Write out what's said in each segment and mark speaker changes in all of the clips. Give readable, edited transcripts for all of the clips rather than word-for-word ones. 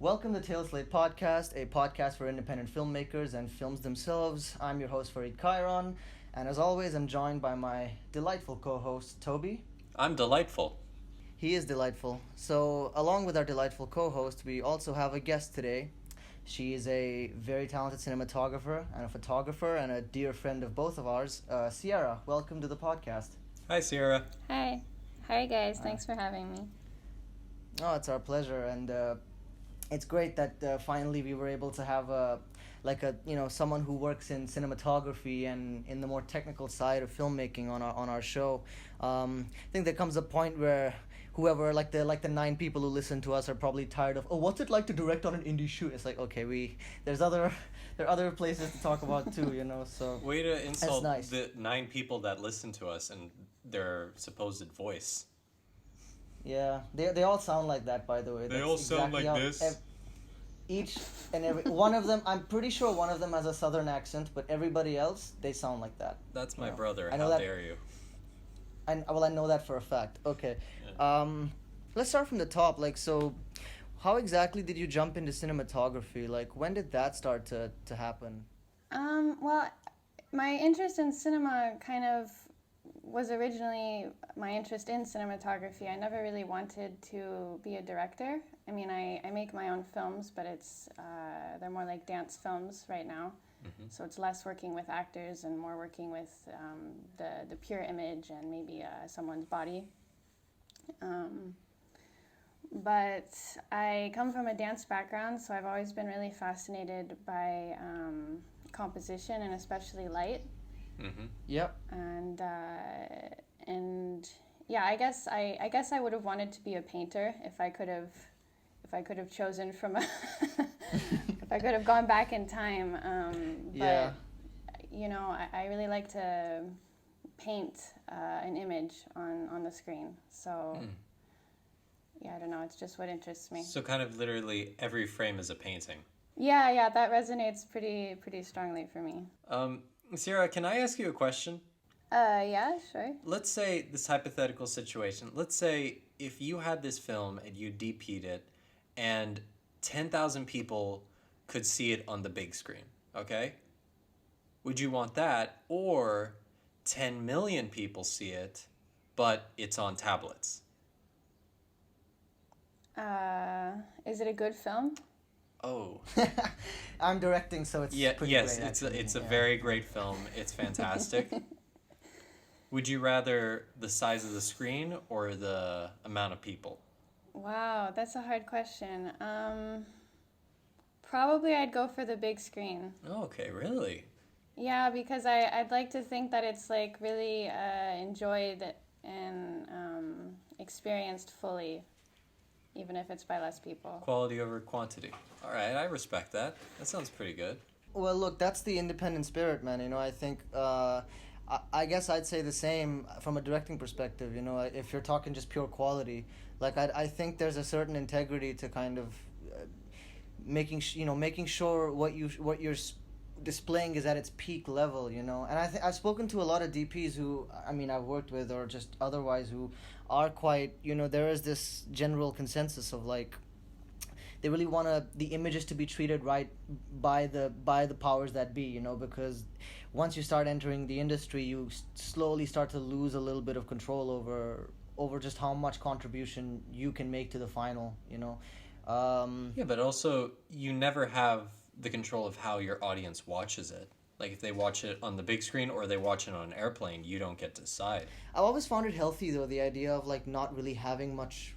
Speaker 1: Welcome to Tail Slate Podcast, a podcast for independent filmmakers and films themselves. I'm your host, Farid Khairon, and as always, I'm joined by my delightful co-host, Toby.
Speaker 2: I'm delightful.
Speaker 1: He is delightful. So, along with our delightful co-host, we also have a guest today. She is a very talented cinematographer and a photographer and a dear friend of both of ours, Sierra. Welcome to the podcast.
Speaker 2: Hi, Sierra.
Speaker 3: Hi. Hi, guys. Thanks for having me.
Speaker 1: Oh, it's our pleasure, and it's great that finally we were able to have someone who works in cinematography and in the more technical side of filmmaking on our show. I think there comes a point where whoever the 9 people who listen to us are probably tired of, what's it like to direct on an indie shoot? It's like, okay, there are other places to talk about too, so
Speaker 2: way to insult
Speaker 1: nice.
Speaker 2: The 9 people that listen to us and their supposed voice.
Speaker 1: Yeah, they all sound like that, by the way.
Speaker 2: They all sound like this.
Speaker 1: Each and every one of them, I'm pretty sure one of them has a southern accent, but everybody else, they sound like that.
Speaker 2: That's my brother.
Speaker 1: How dare you? I know that for a fact. Okay. Yeah. Let's start from the top. So how exactly did you jump into cinematography? When did that start to happen?
Speaker 3: Well, my interest in cinema kind of was originally my interest in cinematography. I never really wanted to be a director. I mean, I make my own films, but they're more like dance films right now. Mm-hmm. So it's less working with actors and more working with the pure image and maybe someone's body. But I come from a dance background, so I've always been really fascinated by composition and especially light.
Speaker 1: Mm-hmm. Yep.
Speaker 3: And yeah, I guess I would have wanted to be a painter if I could have chosen from a if I could have gone back in time. But I really like to paint an image on the screen. So yeah, I don't know. It's just what interests me.
Speaker 2: So kind of literally every frame is a painting.
Speaker 3: Yeah, that resonates pretty strongly for me.
Speaker 2: Sierra, can I ask you a question?
Speaker 3: Yeah, sure.
Speaker 2: Let's say this hypothetical situation. Let's say if you had this film and you DP'd it and 10,000 people could see it on the big screen, okay? Would you want that, or 10 million people see it, but it's on tablets?
Speaker 3: Is it a good film?
Speaker 2: Oh.
Speaker 1: I'm directing, so it's pretty
Speaker 2: yes,
Speaker 1: great.
Speaker 2: It's a very great film. It's fantastic. Would you rather the size of the screen or the amount of people?
Speaker 3: Wow, that's a hard question. Probably I'd go for the big screen.
Speaker 2: Oh, okay, really?
Speaker 3: Yeah, because I'd like to think that it's really enjoyed and experienced fully, even if it's by less people.
Speaker 2: Quality over quantity. All right, I respect that. That sounds pretty good.
Speaker 1: Well, look, that's the independent spirit, man. I think, I guess I'd say the same from a directing perspective. If you're talking just pure quality, I think there's a certain integrity to kind of making sure what you're displaying is at its peak level, And I've spoken to a lot of DPs who, I've worked with or just otherwise, who are quite, there is this general consensus of they really want the images to be treated right by the powers that be, because once you start entering the industry, you slowly start to lose a little bit of control over just how much contribution you can make to the final,
Speaker 2: Yeah, but also you never have the control of how your audience watches it. If they watch it on the big screen or they watch it on an airplane, you don't get to decide.
Speaker 1: I've always found it healthy, though, the idea of not really having much,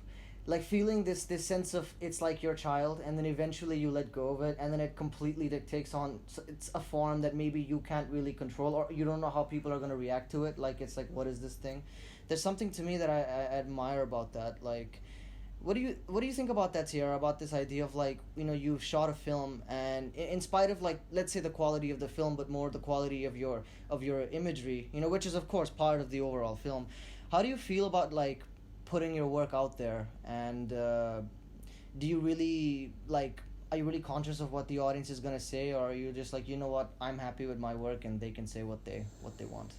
Speaker 1: feeling this sense of it's like your child, and then eventually you let go of it, and then it completely takes on, it's a form that maybe you can't really control, or you don't know how people are going to react to it. It's what is this thing? There's something to me that I admire about that. What do you think about that, Sierra? About this idea of you've shot a film, and in spite of let's say the quality of the film, but more the quality of your imagery, which is of course part of the overall film. How do you feel about putting your work out there, and do you really are you really conscious of what the audience is gonna say, or are you just what, I'm happy with my work and they can say what they want?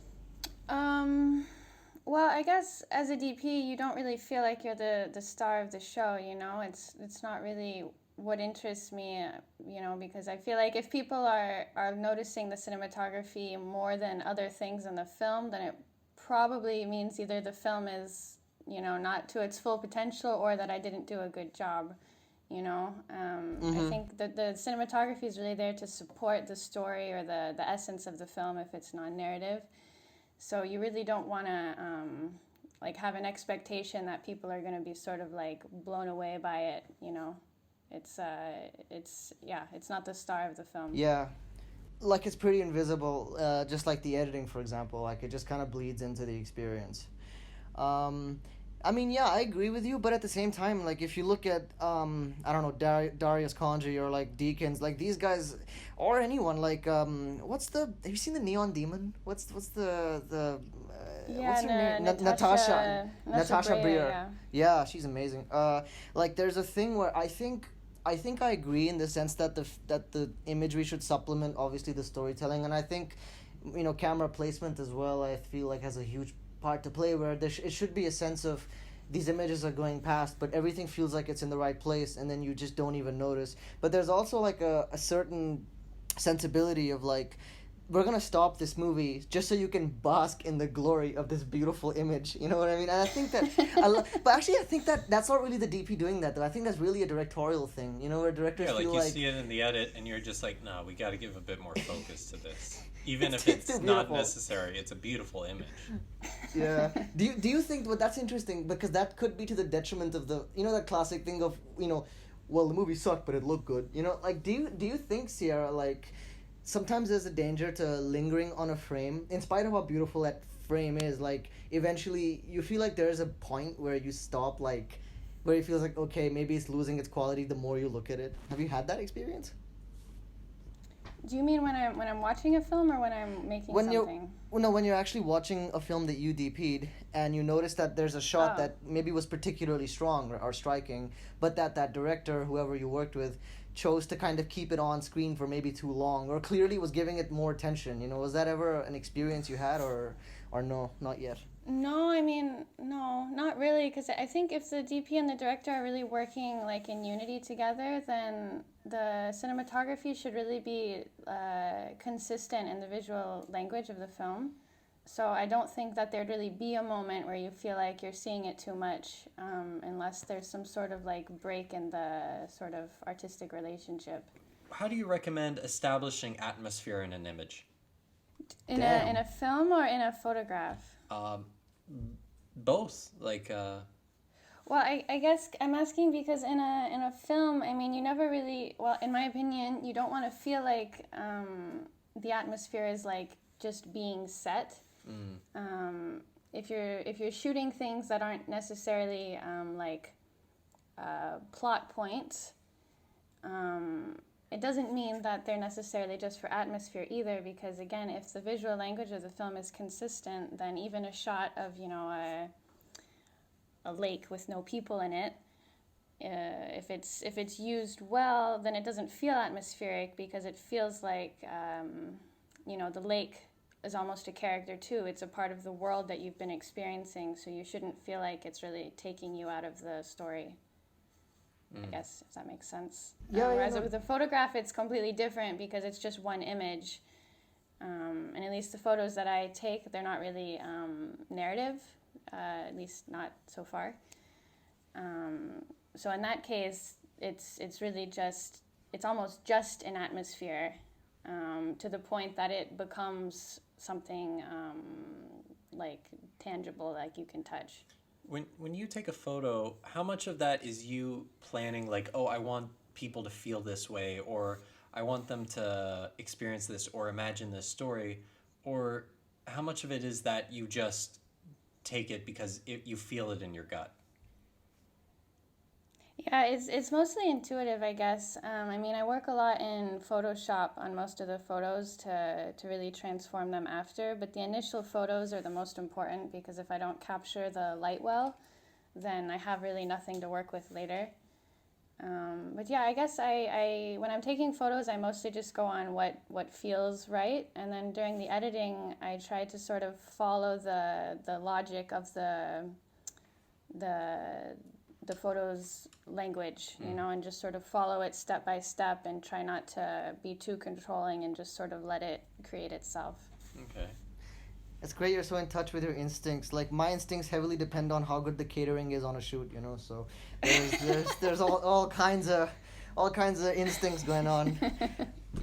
Speaker 3: Well, I guess as a DP, you don't really feel like you're the star of the show, you know? It's not really what interests me, you know, because I feel like if people are noticing the cinematography more than other things in the film, then it probably means either the film is, you know, not to its full potential or that I didn't do a good job, you know? I think that the cinematography is really there to support the story or the essence of the film if it's non-narrative. So you really don't want to like have an expectation that people are going to be sort of like blown away by it. You know, it's it's not the star of the film.
Speaker 1: Yeah, like it's pretty invisible, just like the editing, for example. Like it just kind of bleeds into the experience. Um, I mean, yeah, I agree with you, but at the same time, like if you look at, I don't know, Darius Kanji or like Deacons, like these guys, or anyone, like what's the? Have you seen the Neon Demon? What's the
Speaker 3: Yeah,
Speaker 1: what's her name? Natasha Breer. Yeah, she's amazing. Like there's a thing where I think I agree in the sense that the imagery should supplement obviously the storytelling, and I think, you know, camera placement as well. I feel like has a huge part to play where it should be a sense of these images are going past, but everything feels like it's in the right place, and then you just don't even notice. But there's also like a certain sensibility of like, we're gonna stop this movie just so you can bask in the glory of this beautiful image. You know what I mean? And I think that but actually I think that's not really the DP doing that though. I think that's really a directorial thing. You know, where directors
Speaker 2: Yeah, like
Speaker 1: feel
Speaker 2: you
Speaker 1: like
Speaker 2: see it in the edit, and you're just like, no, we got to give a bit more focus to this, even if
Speaker 1: It's
Speaker 2: it's
Speaker 1: too
Speaker 2: not
Speaker 1: beautiful.
Speaker 2: necessary. It's a beautiful image.
Speaker 1: yeah. Do you think? But that's interesting because that could be to the detriment of the, you know, that classic thing of, you know, well, the movie sucked but it looked good. You know, like do you think, Sierra, like sometimes there's a danger to lingering on a frame in spite of how beautiful that frame is, like eventually you feel like there's a point where you stop, like where it feels like, okay, maybe it's losing its quality the more you look at it. Have you had that experience?
Speaker 3: Do you mean when I'm watching a film or when I'm making
Speaker 1: When you're
Speaker 3: something?
Speaker 1: well, no, when you're actually watching a film that you DP'd and you notice that there's a shot
Speaker 3: Oh.
Speaker 1: that maybe was particularly strong or striking, but that director, whoever you worked with, chose to kind of keep it on screen for maybe too long, or clearly was giving it more attention. You know, was that ever an experience you had, or no, not yet?
Speaker 3: No, I mean, no, not really, because I think if the DP and the director are really working like in unity together, then the cinematography should really be consistent in the visual language of the film. So I don't think that there'd really be a moment where you feel like you're seeing it too much, unless there's some sort of like break in the sort of artistic relationship.
Speaker 2: How do you recommend establishing atmosphere in an image?
Speaker 3: In
Speaker 1: Damn.
Speaker 3: a film or in a photograph?
Speaker 2: Um, Both. Like,
Speaker 3: Well, I guess I'm asking because in a film, I mean, you never really, well, in my opinion, you don't want to feel like the atmosphere is like just being set. If you're shooting things that aren't necessarily like plot points, it doesn't mean that they're necessarily just for atmosphere either, because again, if the visual language of the film is consistent, then even a shot of, you know, a lake with no people in it, if it's used well, then it doesn't feel atmospheric because it feels like you know, the lake is almost a character too. It's a part of the world that you've been experiencing, so you shouldn't feel like it's really taking you out of the story. I guess, if that makes sense.
Speaker 1: Yeah, yeah,
Speaker 3: Whereas
Speaker 1: no.
Speaker 3: with a photograph, it's completely different because it's just one image. And at least the photos that I take, they're not really narrative, at least not so far. So in that case, it's really just, it's almost just an atmosphere, to the point that it becomes something like tangible, like you can touch.
Speaker 2: when you take a photo, how much of that is you planning, like, oh, I want people to feel this way, or I want them to experience this or imagine this story, or how much of it is that you just take it because you feel it in your gut?
Speaker 3: Yeah, it's mostly intuitive, I guess. I mean, I work a lot in Photoshop on most of the photos to really transform them after, but the initial photos are the most important because if I don't capture the light well, then I have really nothing to work with later. But yeah, I guess I when I'm taking photos, I mostly just go on what feels right, and then during the editing, I try to sort of follow the logic of the the photo's language, you know, and just sort of follow it step by step and try not to be too controlling and just sort of let it create itself.
Speaker 2: Okay.
Speaker 1: It's great you're so in touch with your instincts. Like my instincts heavily depend on how good the catering is on a shoot, you know. So there's all kinds of instincts going on.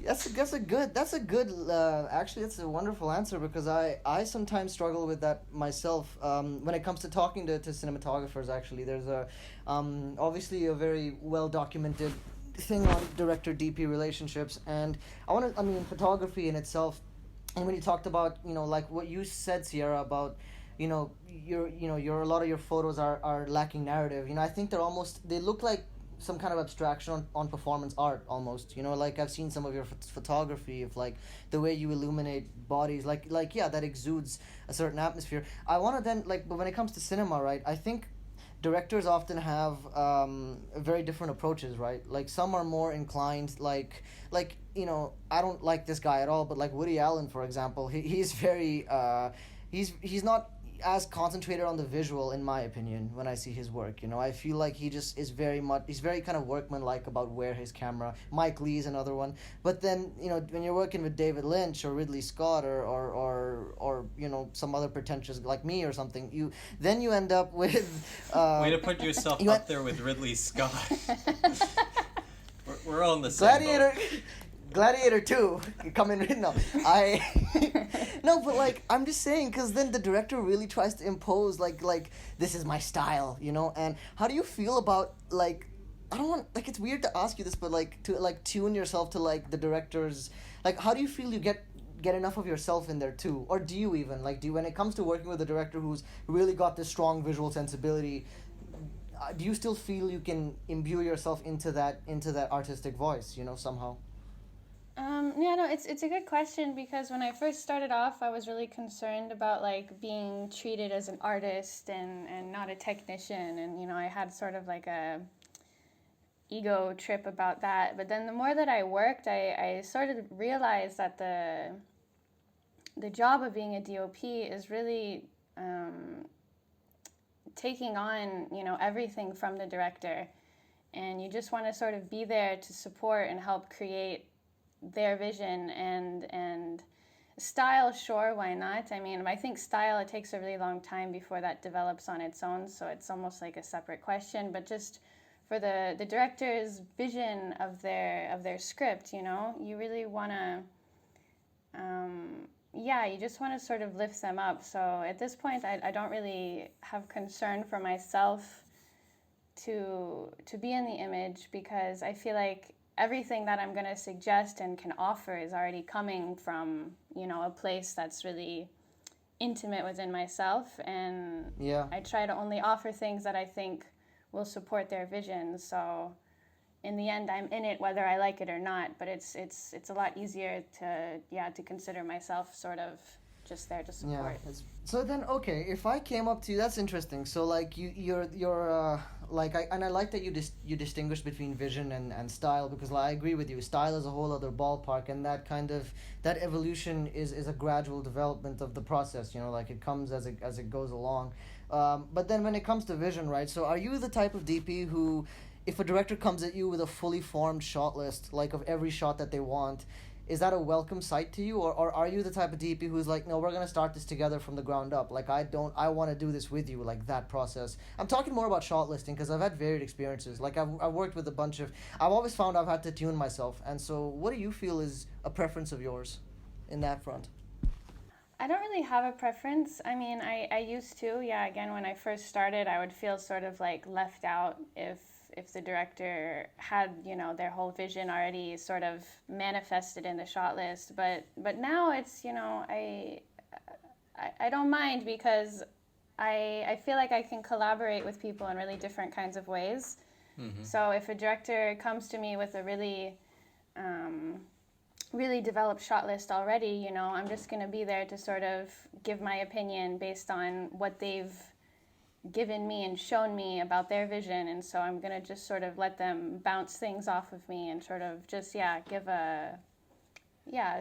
Speaker 1: That's a good actually that's a wonderful answer, because I sometimes struggle with that myself when it comes to talking to cinematographers. Actually, there's a obviously a very well documented thing on director DP relationships, and I mean photography in itself. And when you talked about, you know, like what you said, Sierra, about, you know, your a lot of your photos are lacking narrative. You know, I think they look like some kind of abstraction on performance art almost. You know, like I've seen some of your photography of like the way you illuminate bodies, like yeah, that exudes a certain atmosphere. I want to then like, but when it comes to cinema, right? I think directors often have very different approaches, right? Like some are more inclined, like you know, I don't like this guy at all, but like Woody Allen, for example, he's very he's not as concentrated on the visual, in my opinion, when I see his work. You know, I feel like he just is he's very kind of workmanlike about where his camera. Mike Lee's another one. But then, you know, when you're working with David Lynch or Ridley Scott or you know, some other pretentious like me or something, you end up with
Speaker 2: Way to put yourself up there with Ridley Scott. we're all in the same boat.
Speaker 1: Gladiator 2 coming in. No, no, but like I'm just saying, because then the director really tries to impose like this is my style, you know. And how do you feel about like, I don't want, like, it's weird to ask you this, but like to like tune yourself to like the director's, like how do you feel you get enough of yourself in there too, or do you even like, when it comes to working with a director who's really got this strong visual sensibility, do you still feel you can imbue yourself into that artistic voice, you know, somehow?
Speaker 3: Yeah, no, it's a good question, because when I first started off, I was really concerned about like being treated as an artist and not a technician, and you know, I had sort of like a ego trip about that. But then the more that I worked, I sort of realized that the job of being a DOP is really taking on, you know, everything from the director, and you just want to sort of be there to support and help create their vision and style. Sure, why not? I mean, I think style, it takes a really long time before that develops on its own, so it's almost like a separate question. But just for the director's vision of their script, you know, you really want to yeah, you just want to sort of lift them up. So at this point, I don't really have concern for myself to be in the image, because I feel like everything that I'm going to suggest and can offer is already coming from, you know, a place that's really intimate within myself, and
Speaker 1: Yeah.
Speaker 3: I try to only offer things that I think will support their vision. So in the end, I'm in it whether I like it or not, but it's a lot easier to consider myself sort of just there to support.
Speaker 1: Yeah. So then, okay, if I came up to you, that's interesting. So like you're like I like that you distinguish between vision and style, because like, I agree with you. Style is a whole other ballpark, and that evolution is a gradual development of the process. You know, like it comes as it goes along. But then when it comes to vision, right? So are you the type of DP who, if a director comes at you with a fully formed shot list, like of every shot that they want, is that a welcome sight to you, or are you the type of DP who's like, no, we're gonna start this together from the ground up? Like I want to do this with you, like that process. I'm talking more about shot listing, because I've had varied experiences. Like I've worked with a bunch of. I've always found I've had to tune myself, and so what do you feel is a preference of yours, in that front?
Speaker 3: I don't really have a preference. I mean, I used to, yeah, again, when I first started, I would feel sort of like left out if the director had, you know, their whole vision already sort of manifested in the shot list. But now it's, you know, I don't mind, because I feel like I can collaborate with people in really different kinds of ways. Mm-hmm. So if a director comes to me with a really really developed shot list already, you know, I'm just going to be there to sort of give my opinion based on what they've given me and shown me about their vision, and so I'm going to just sort of let them bounce things off of me and sort of just give a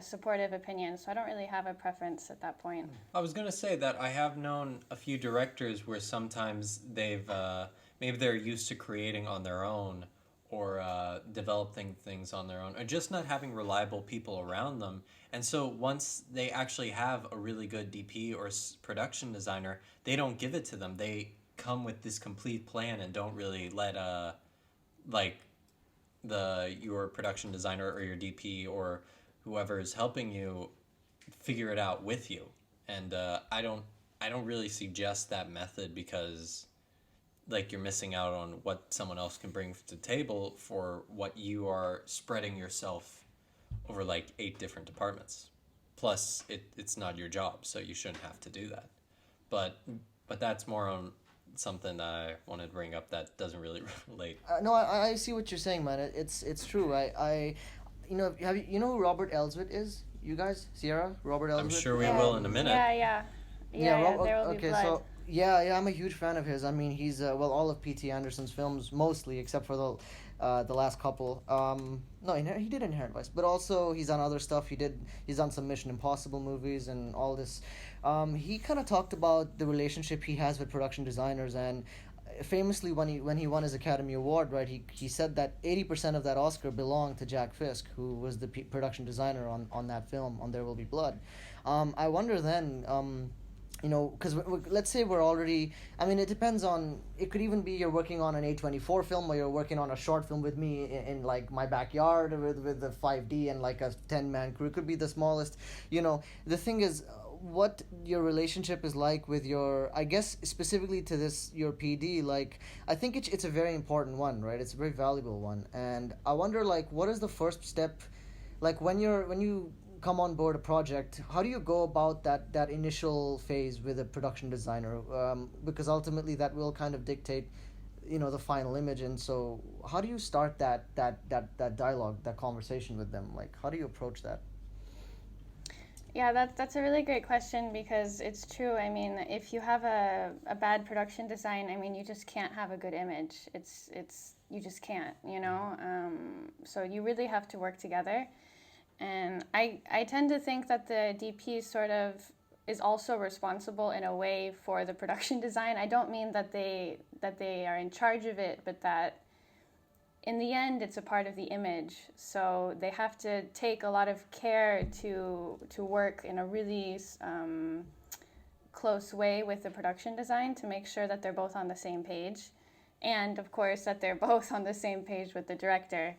Speaker 3: supportive opinion. So I don't really have a preference at that point.
Speaker 2: I was gonna say that I have known a few directors where sometimes they've maybe they're used to creating on their own, or developing things on their own, or just not having reliable people around them. And so once they actually have a really good DP or production designer, they don't give it to them. They come with this complete plan and don't really let like your production designer or your DP or whoever is helping you figure it out with you. And I don't really suggest that method, because like you're missing out on what someone else can bring to the table for what you are spreading yourself over like 8 different departments. Plus it's not your job, so you shouldn't have to do that. But that's more on something that I wanted to bring up that doesn't really relate.
Speaker 1: No, I see what you're saying, man. It's true. I you know, you know who Robert Elswit is? You guys, Sierra, Robert Elswit.
Speaker 2: I'm sure we will in a minute.
Speaker 3: Yeah, There Will Be Blood.
Speaker 1: So yeah, I'm a huge fan of his. I mean, he's all of P.T. Anderson's films, mostly, except for the last couple. No, he did Inherent Vice, but also he's done other stuff. He's done some Mission Impossible movies and all this. He kind of talked about the relationship he has with production designers, and famously when he won his Academy Award, right, he said that 80% of that Oscar belonged to Jack Fisk, who was the production designer on that film, on There Will Be Blood. I wonder then, you know, because let's say we're already, I mean, it depends on, it could even be you're working on an A24 film, or you're working on a short film with me in like my backyard with the 5D and like a 10-man crew. It could be the smallest, you know. The thing is, what your relationship is like with your, I guess specifically to this, your PD, like, I think it's a very important one, right? It's a very valuable one. And I wonder, like, what is the first step, like when you come on board a project, how do you go about that initial phase with a production designer? Because ultimately that will kind of dictate, you know, the final image. And so how do you start that dialogue, that conversation with them? Like, how do you approach that?
Speaker 3: Yeah, that's a really great question, because it's true. I mean, if you have a bad production design, I mean, you just can't have a good image. You just can't, you know? So you really have to work together. And I tend to think that the DP sort of is also responsible in a way for the production design. I don't mean that they are in charge of it, but that in the end, it's a part of the image. So they have to take a lot of care to work in a really close way with the production design to make sure that they're both on the same page. And of course, that they're both on the same page with the director,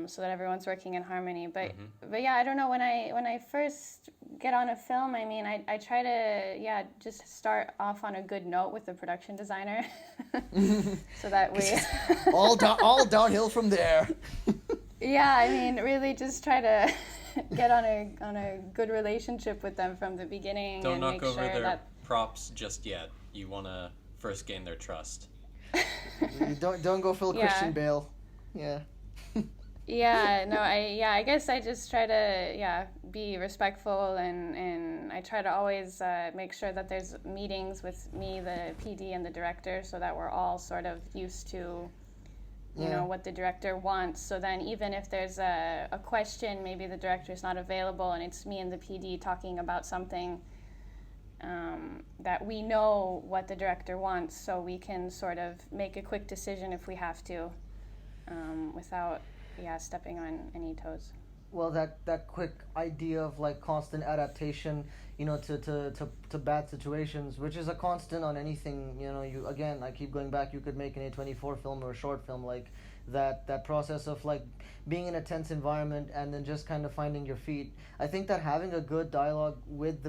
Speaker 3: so that everyone's working in harmony. But yeah, I don't know, when I first get on a film, I mean, I try to just start off on a good note with the production designer, so that we
Speaker 1: all downhill from there.
Speaker 3: Yeah, I mean, really just try to get on a good relationship with them from the beginning.
Speaker 2: Don't
Speaker 3: and
Speaker 2: knock
Speaker 3: make
Speaker 2: over
Speaker 3: sure
Speaker 2: their
Speaker 3: that
Speaker 2: props just yet. You want to first gain their trust.
Speaker 1: You don't go full Christian Bale. Yeah.
Speaker 3: Yeah, no, I guess I just try to be respectful, and I try to always make sure that there's meetings with me, the PD, and the director, so that we're all sort of used to, you know, what the director wants. So then even if there's a question, maybe the director's not available and it's me and the PD talking about something, that we know what the director wants, so we can sort of make a quick decision if we have to, without stepping on any toes.
Speaker 1: Well, that quick idea of like constant adaptation, you know, to bad situations, which is a constant on anything, you know. You, again, I keep going back, you could make an A24 film or a short film, like that process of like being in a tense environment and then just kind of finding your feet. I think that having a good dialogue with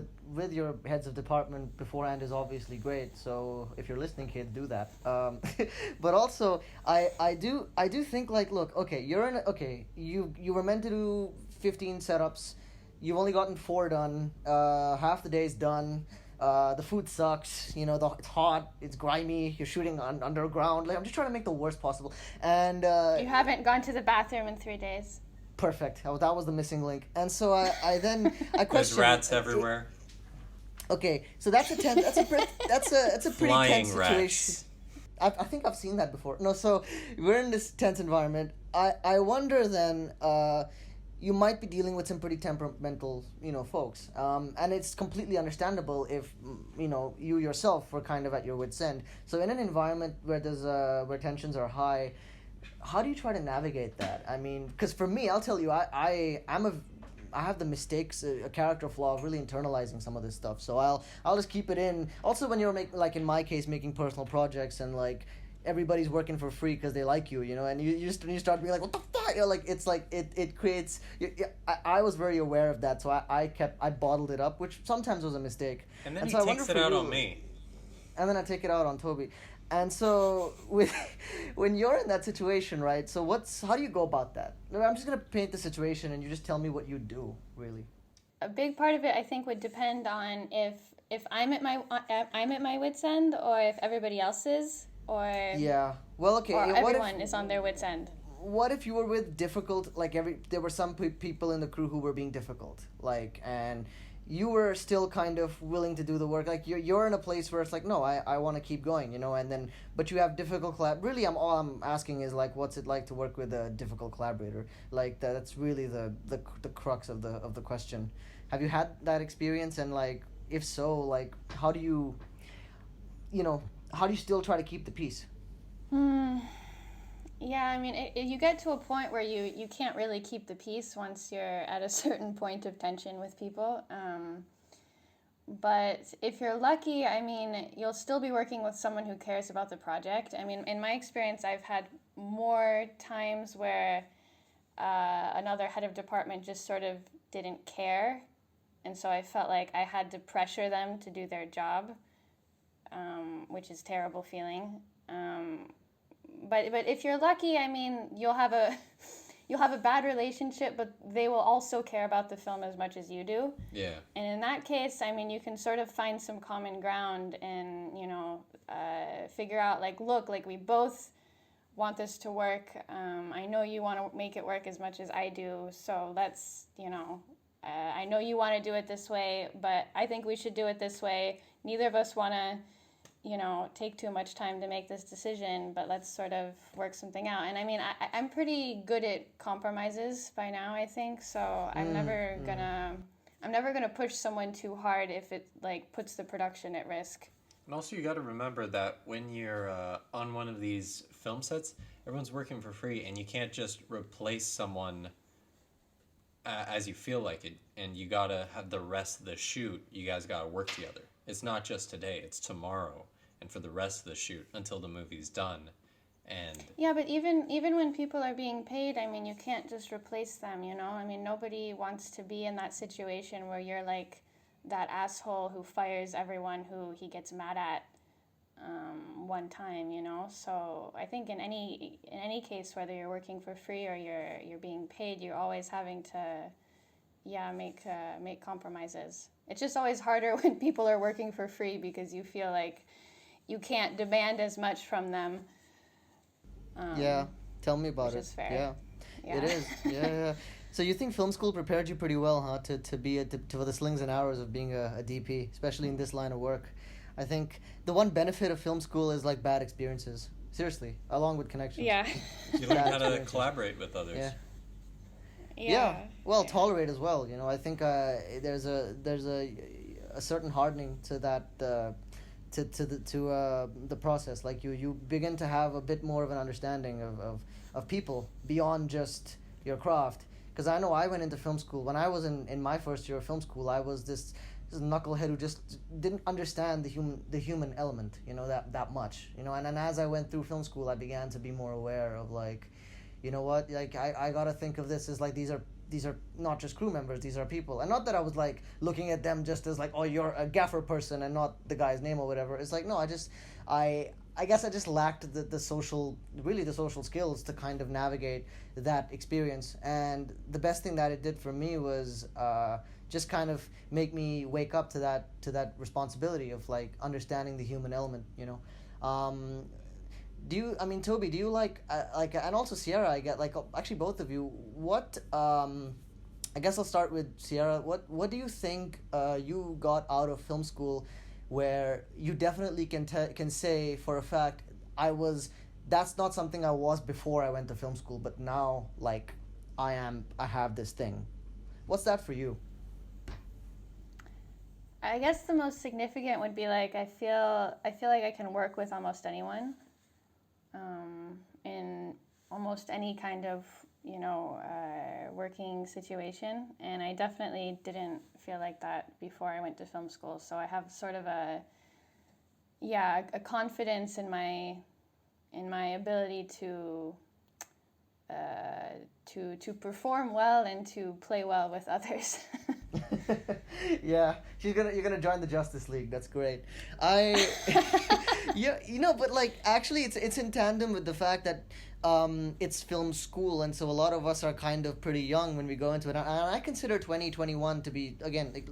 Speaker 1: your heads of department beforehand is obviously great. So if you're listening, kids, do that. But also I do think, like, look, okay, you were meant to do 15 setups. You've only gotten 4 done. Half the day's done. The food sucks. You know, it's hot. It's grimy. You're shooting underground. Like, I'm just trying to make the worst possible. And
Speaker 3: you haven't gone to the bathroom in 3 days.
Speaker 1: Perfect. That was the missing link. And so I then I
Speaker 2: There's
Speaker 1: questioned.
Speaker 2: rats everywhere.
Speaker 1: Okay, so that's a tense. That's a pretty
Speaker 2: Flying
Speaker 1: tense
Speaker 2: rats.
Speaker 1: situation. I think I've seen that before. No, so we're in this tense environment. I wonder then. You might be dealing with some pretty temperamental, folks. And it's completely understandable if, you yourself were kind of at your wit's end. So in an environment where where tensions are high, how do you try to navigate that? I mean, because for me, I'll tell you, I have the mistakes, a character flaw of really internalizing some of this stuff. So I'll just keep it in. Also, when you're like in my case, making personal projects and like everybody's working for free because they like you, and you start being like, what the fuck, like it's like it creates. I was very aware of that, so I bottled it up, which sometimes was a mistake.
Speaker 2: And then
Speaker 1: so
Speaker 2: he takes it out on me.
Speaker 1: And then I take it out on Toby. And so when you're in that situation, right? So how do you go about that? I'm just gonna paint the situation, and you just tell me what you do, really.
Speaker 3: A big part of it, I think, would depend on if I'm at my wit's end, or if everybody else is, or
Speaker 1: yeah. Well, okay.
Speaker 3: or everyone is on their wit's end.
Speaker 1: What if you were with difficult, like there were some people in the crew who were being difficult, like, and you were still kind of willing to do the work, like you're in a place where it's like, no, I want to keep going, and then but you have difficult really all I'm asking is like, what's it like to work with a difficult collaborator? Like that's really the crux of the question. Have you had that experience, and like if so, like how do you still try to keep the peace?
Speaker 3: Yeah, I mean, you get to a point where you can't really keep the peace once you're at a certain point of tension with people. But if you're lucky, I mean, you'll still be working with someone who cares about the project. I mean, in my experience, I've had more times where another head of department just sort of didn't care. And so I felt like I had to pressure them to do their job, which is a terrible feeling. But if you're lucky, I mean, you'll have a bad relationship, but they will also care about the film as much as you do.
Speaker 2: Yeah.
Speaker 3: And in that case, I mean, you can sort of find some common ground and, figure out, like, look, like, we both want this to work. I know you want to make it work as much as I do, so let's, I know you want to do it this way, but I think we should do it this way. Neither of us want to take too much time to make this decision, but let's sort of work something out. And I mean, I'm pretty good at compromises by now, I think, so I'm never gonna push someone too hard if it like puts the production at risk.
Speaker 2: And also you got to remember that when you're on one of these film sets, everyone's working for free, and you can't just replace someone as you feel like it, and you got to have the rest of the shoot, you guys got to work together. It's not just today, it's tomorrow, and for the rest of the shoot until the movie's done. And
Speaker 3: yeah, but even when people are being paid, I mean, you can't just replace them, I mean, nobody wants to be in that situation where you're like that asshole who fires everyone who he gets mad at one time, So I think in any case, whether you're working for free or you're being paid, you're always having to make compromises. It's just always harder when people are working for free because you feel like you can't demand as much from them.
Speaker 1: Yeah, tell me about
Speaker 3: which
Speaker 1: it.
Speaker 3: Is fair.
Speaker 1: Yeah, it is. Yeah. So you think film school prepared you pretty well, huh, to be for the slings and arrows of being a DP, especially in this line of work? I think the one benefit of film school is like bad experiences. Seriously, along with connections.
Speaker 3: Yeah.
Speaker 2: you learn how to collaborate with others.
Speaker 1: Yeah. Well, tolerate as well. I think there's a certain hardening to that to the process. Like you begin to have a bit more of an understanding of people beyond just your craft. Because I know I went into film school when I was in my first year of film school. I was this knucklehead who just didn't understand the human element. That much. And as I went through film school, I began to be more aware of like, you know what, like I gotta think of this as like these are not just crew members, these are people. And not that I was like looking at them just as like, oh, you're a gaffer person and not the guy's name or whatever. It's like, no, I guess I just lacked the social skills to kind of navigate that experience. And the best thing that it did for me was just kind of make me wake up to that responsibility of like understanding the human element, Toby, do you like, and also Sierra, I get, like, actually both of you, what I guess I'll start with Sierra. What do you think you got out of film school, where you definitely can say for a fact I was that's not something I was before I went to film school, but now like I have this thing. What's that for you?
Speaker 3: I guess the most significant would be like I feel like I can work with almost anyone, in almost any kind of working situation, and I definitely didn't feel like that before I went to film school. So I have sort of a confidence in my ability to perform well and to play well with others.
Speaker 1: Yeah, you're gonna join the Justice League. That's great. I yeah, but like actually, it's in tandem with the fact that it's film school, and so a lot of us are kind of pretty young when we go into it. And I consider 2021 to be, again, like,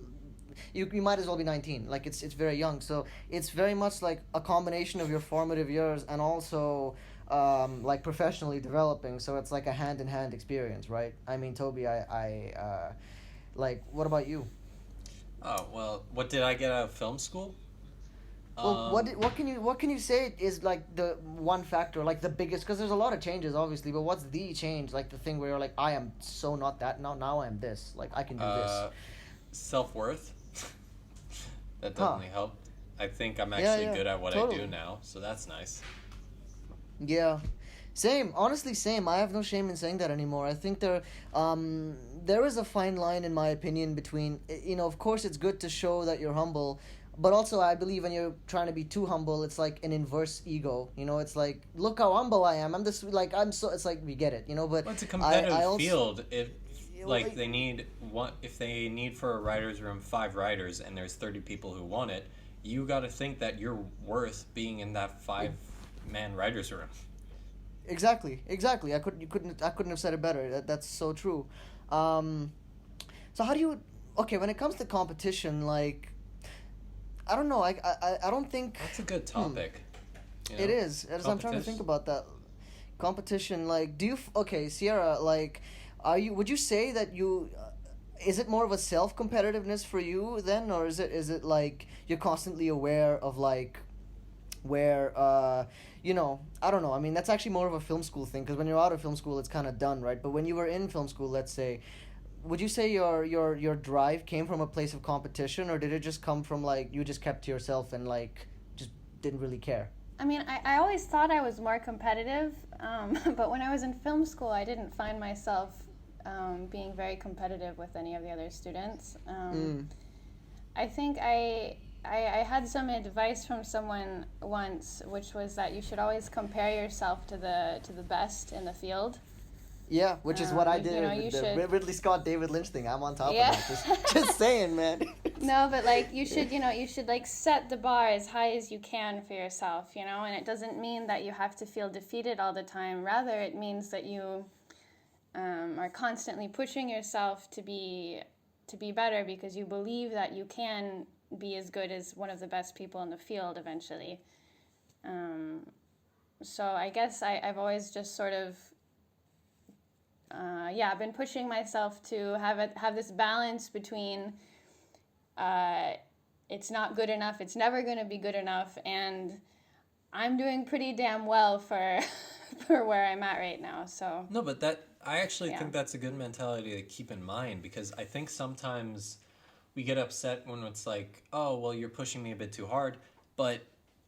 Speaker 1: you might as well be 19. Like it's very young, so it's very much like a combination of your formative years and also like professionally developing. So it's like a hand in hand experience, right? I mean, Toby, I like, what about you?
Speaker 2: Oh, well, what did I get out of film school?
Speaker 1: Well, what can you say is like the one factor, like the biggest? Because there's a lot of changes, obviously, but what's the change? Like the thing where you're like, I am so not that now. Now I'm this. Like I can do this.
Speaker 2: Self-worth. That definitely helped. I think I'm actually good at what I do now, so that's nice.
Speaker 1: Yeah, same. Honestly, same. I have no shame in saying that anymore. I think there is a fine line, in my opinion, between, of course, it's good to show that you're humble, but also I believe when you're trying to be too humble, it's like an inverse ego. It's like, look how humble I am. I'm this, like, I'm so. It's like, we get it, but
Speaker 2: well, it's a competitive
Speaker 1: I also,
Speaker 2: field. If they need for a writer's room 5 writers and there's 30 people who want it, you got to think that you're worth being in that 5-man writer's room.
Speaker 1: Exactly. I couldn't have said it better. That's so true. So how do you? Okay, when it comes to competition, like, I don't know. I don't think
Speaker 2: that's a good topic.
Speaker 1: It is. As I'm trying to think about that competition, like, okay, Sierra, like, would you say that you? Is it more of a self-competitiveness for you then, or is it like you're constantly aware of like where I don't know. I mean, that's actually more of a film school thing, because when you're out of film school, it's kind of done, right? But when you were in film school, let's say, would you say your drive came from a place of competition, or did it just come from like you just kept to yourself and like just didn't really care?
Speaker 3: I mean, I always thought I was more competitive, but when I was in film school, I didn't find myself being very competitive with any of the other students. I think I had some advice from someone once, which was that you should always compare yourself to the best in the field.
Speaker 1: Yeah, which is what I did with the Ridley Scott, David Lynch thing. I'm on top of that. Just saying, man.
Speaker 3: No, but like you should like set the bar as high as you can for yourself, and it doesn't mean that you have to feel defeated all the time. Rather, it means that you are constantly pushing yourself to be better, because you believe that you can be as good as one of the best people in the field eventually. So I guess I've always just sort of been pushing myself to have this balance between it's not good enough, it's never going to be good enough, and I'm doing pretty damn well for for where I'm at right now. So
Speaker 2: no, but I actually think that's a good mentality to keep in mind, because I think sometimes we get upset when it's like, oh, well, you're pushing me a bit too hard. But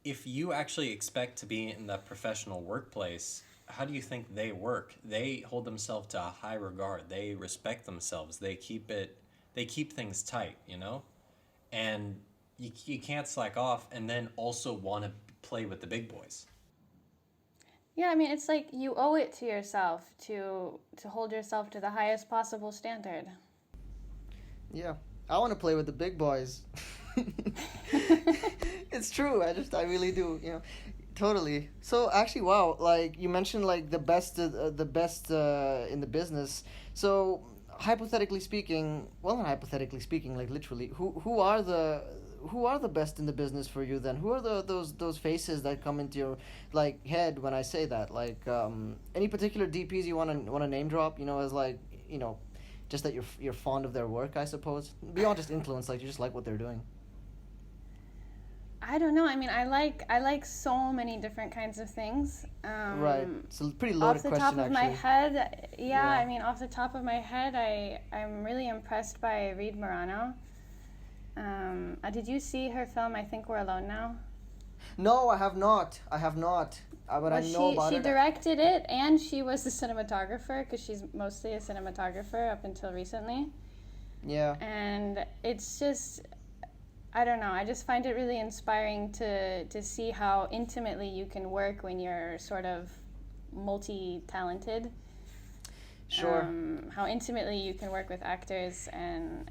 Speaker 2: if you actually expect to be in that professional workplace, how do you think they work? They hold themselves to a high regard. They respect themselves. They keep things tight, And you can't slack off and then also want to play with the big boys.
Speaker 3: Yeah, I mean, it's like you owe it to yourself to hold yourself to the highest possible standard.
Speaker 1: Yeah. I want to play with the big boys. It's true. I really do. Totally. So actually, wow. Like you mentioned, like the best in the business. So hypothetically speaking, well, not hypothetically speaking, like literally, who are the best in the business for you then? Who are those faces that come into your like head when I say that? Like any particular DPs you want to name drop? As like just that you're fond of their work, I suppose. Beyond just influence, like you just like what they're doing.
Speaker 3: I don't know. I mean, I like so many different kinds of things.
Speaker 1: Right. It's a pretty loaded question,
Speaker 3: Off the top of my
Speaker 1: actually.
Speaker 3: head, I mean, off the top of my head, I'm really impressed by Reed Morano. Did you see her film, I Think We're Alone Now?
Speaker 1: No, I have not. But I know about it.
Speaker 3: She directed it, and she was the cinematographer, because she's mostly a cinematographer up until recently.
Speaker 1: Yeah.
Speaker 3: And it's just, I don't know, I just find it really inspiring to see how intimately you can work when you're sort of multi-talented.
Speaker 1: Sure.
Speaker 3: How intimately you can work with actors and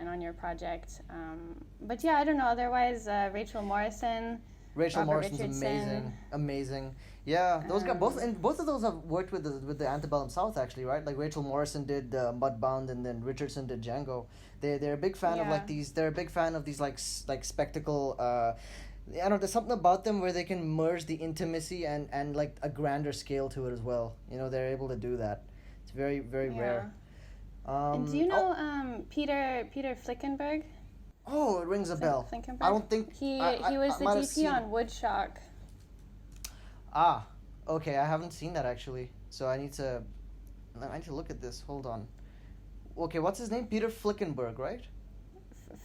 Speaker 3: on your project. But yeah, I don't know, otherwise, Rachel Morrison,
Speaker 1: Rachel
Speaker 3: Robert
Speaker 1: Morrison's
Speaker 3: Richardson.
Speaker 1: amazing. Yeah, those guys both of those have worked with the Antebellum South, actually, right? Like Rachel Morrison did Mudbound, and then Richardson did Django. They're a big fan of like these. They're a big fan of these like spectacle. I don't know. There's something about them where they can merge the intimacy and like a grander scale to it as well. You know, they're able to do that. It's very rare.
Speaker 3: And do you know Peter Flickenberg?
Speaker 1: Oh, it rings a bell.
Speaker 3: Flickenberg?
Speaker 1: I don't think
Speaker 3: he
Speaker 1: I
Speaker 3: was the
Speaker 1: might have
Speaker 3: DP
Speaker 1: seen-
Speaker 3: on Woodstock.
Speaker 1: Ah, okay. I haven't seen that actually, so I need to look at this. Hold on. Okay, what's his name? Peter Flickenberg, right?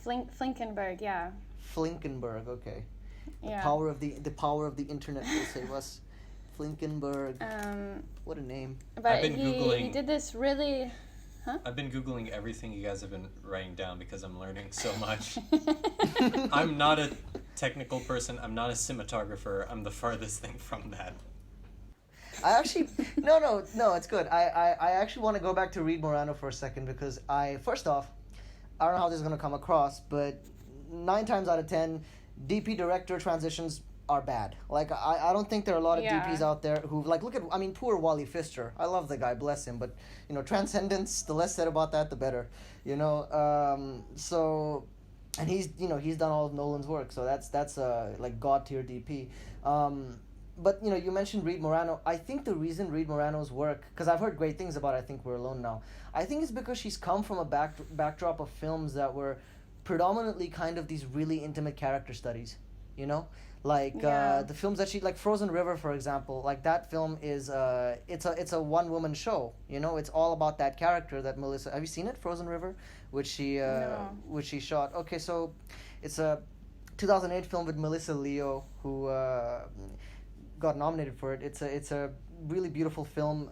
Speaker 3: Flinkenberg, yeah.
Speaker 1: Flinkenberg. Okay.
Speaker 3: Yeah.
Speaker 1: The power of the internet will save us. Flinkenberg. What a name.
Speaker 3: But
Speaker 2: I've been
Speaker 3: he
Speaker 2: Googling-
Speaker 3: did this really.
Speaker 2: I've been Googling everything you guys have been writing down because I'm learning so much. I'm not a technical person. I'm not a cinematographer. I'm the farthest thing from that.
Speaker 1: I actually no, it's good. I actually want to go back to Reed Morano for a second because first off, I don't know how this is gonna come across, but 9 times out of 10, DP director transitions are bad. Like I don't think there are a lot of DPs out there who like look at poor Wally Pfister. I love the guy, bless him, but Transcendence, the less said about that the better. So and he's done all of Nolan's work, so that's like god tier DP. But you mentioned Reed Morano. I think the reason Reed Morano's work, because I've heard great things about I Think We're Alone Now, I think it's because she's come from a backdrop of films that were predominantly kind of these really intimate character studies, the films that she, like Frozen River, for example, like that film is it's a one woman show. It's all about that character that Melissa. Have you seen it, Frozen River, which she shot? Okay, so it's a 2008 film with Melissa Leo, who got nominated for it. It's a really beautiful film,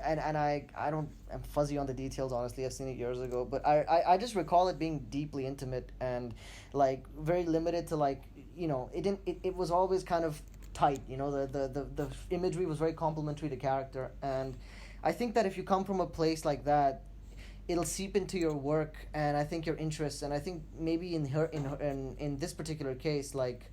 Speaker 1: and I'm fuzzy on the details, honestly. I've seen it years ago, but I just recall it being deeply intimate and like very limited to like it was always kind of tight. The imagery was very complimentary to character, and I think that if you come from a place like that, it'll seep into your work and I think your interests, and I think maybe in this particular case, like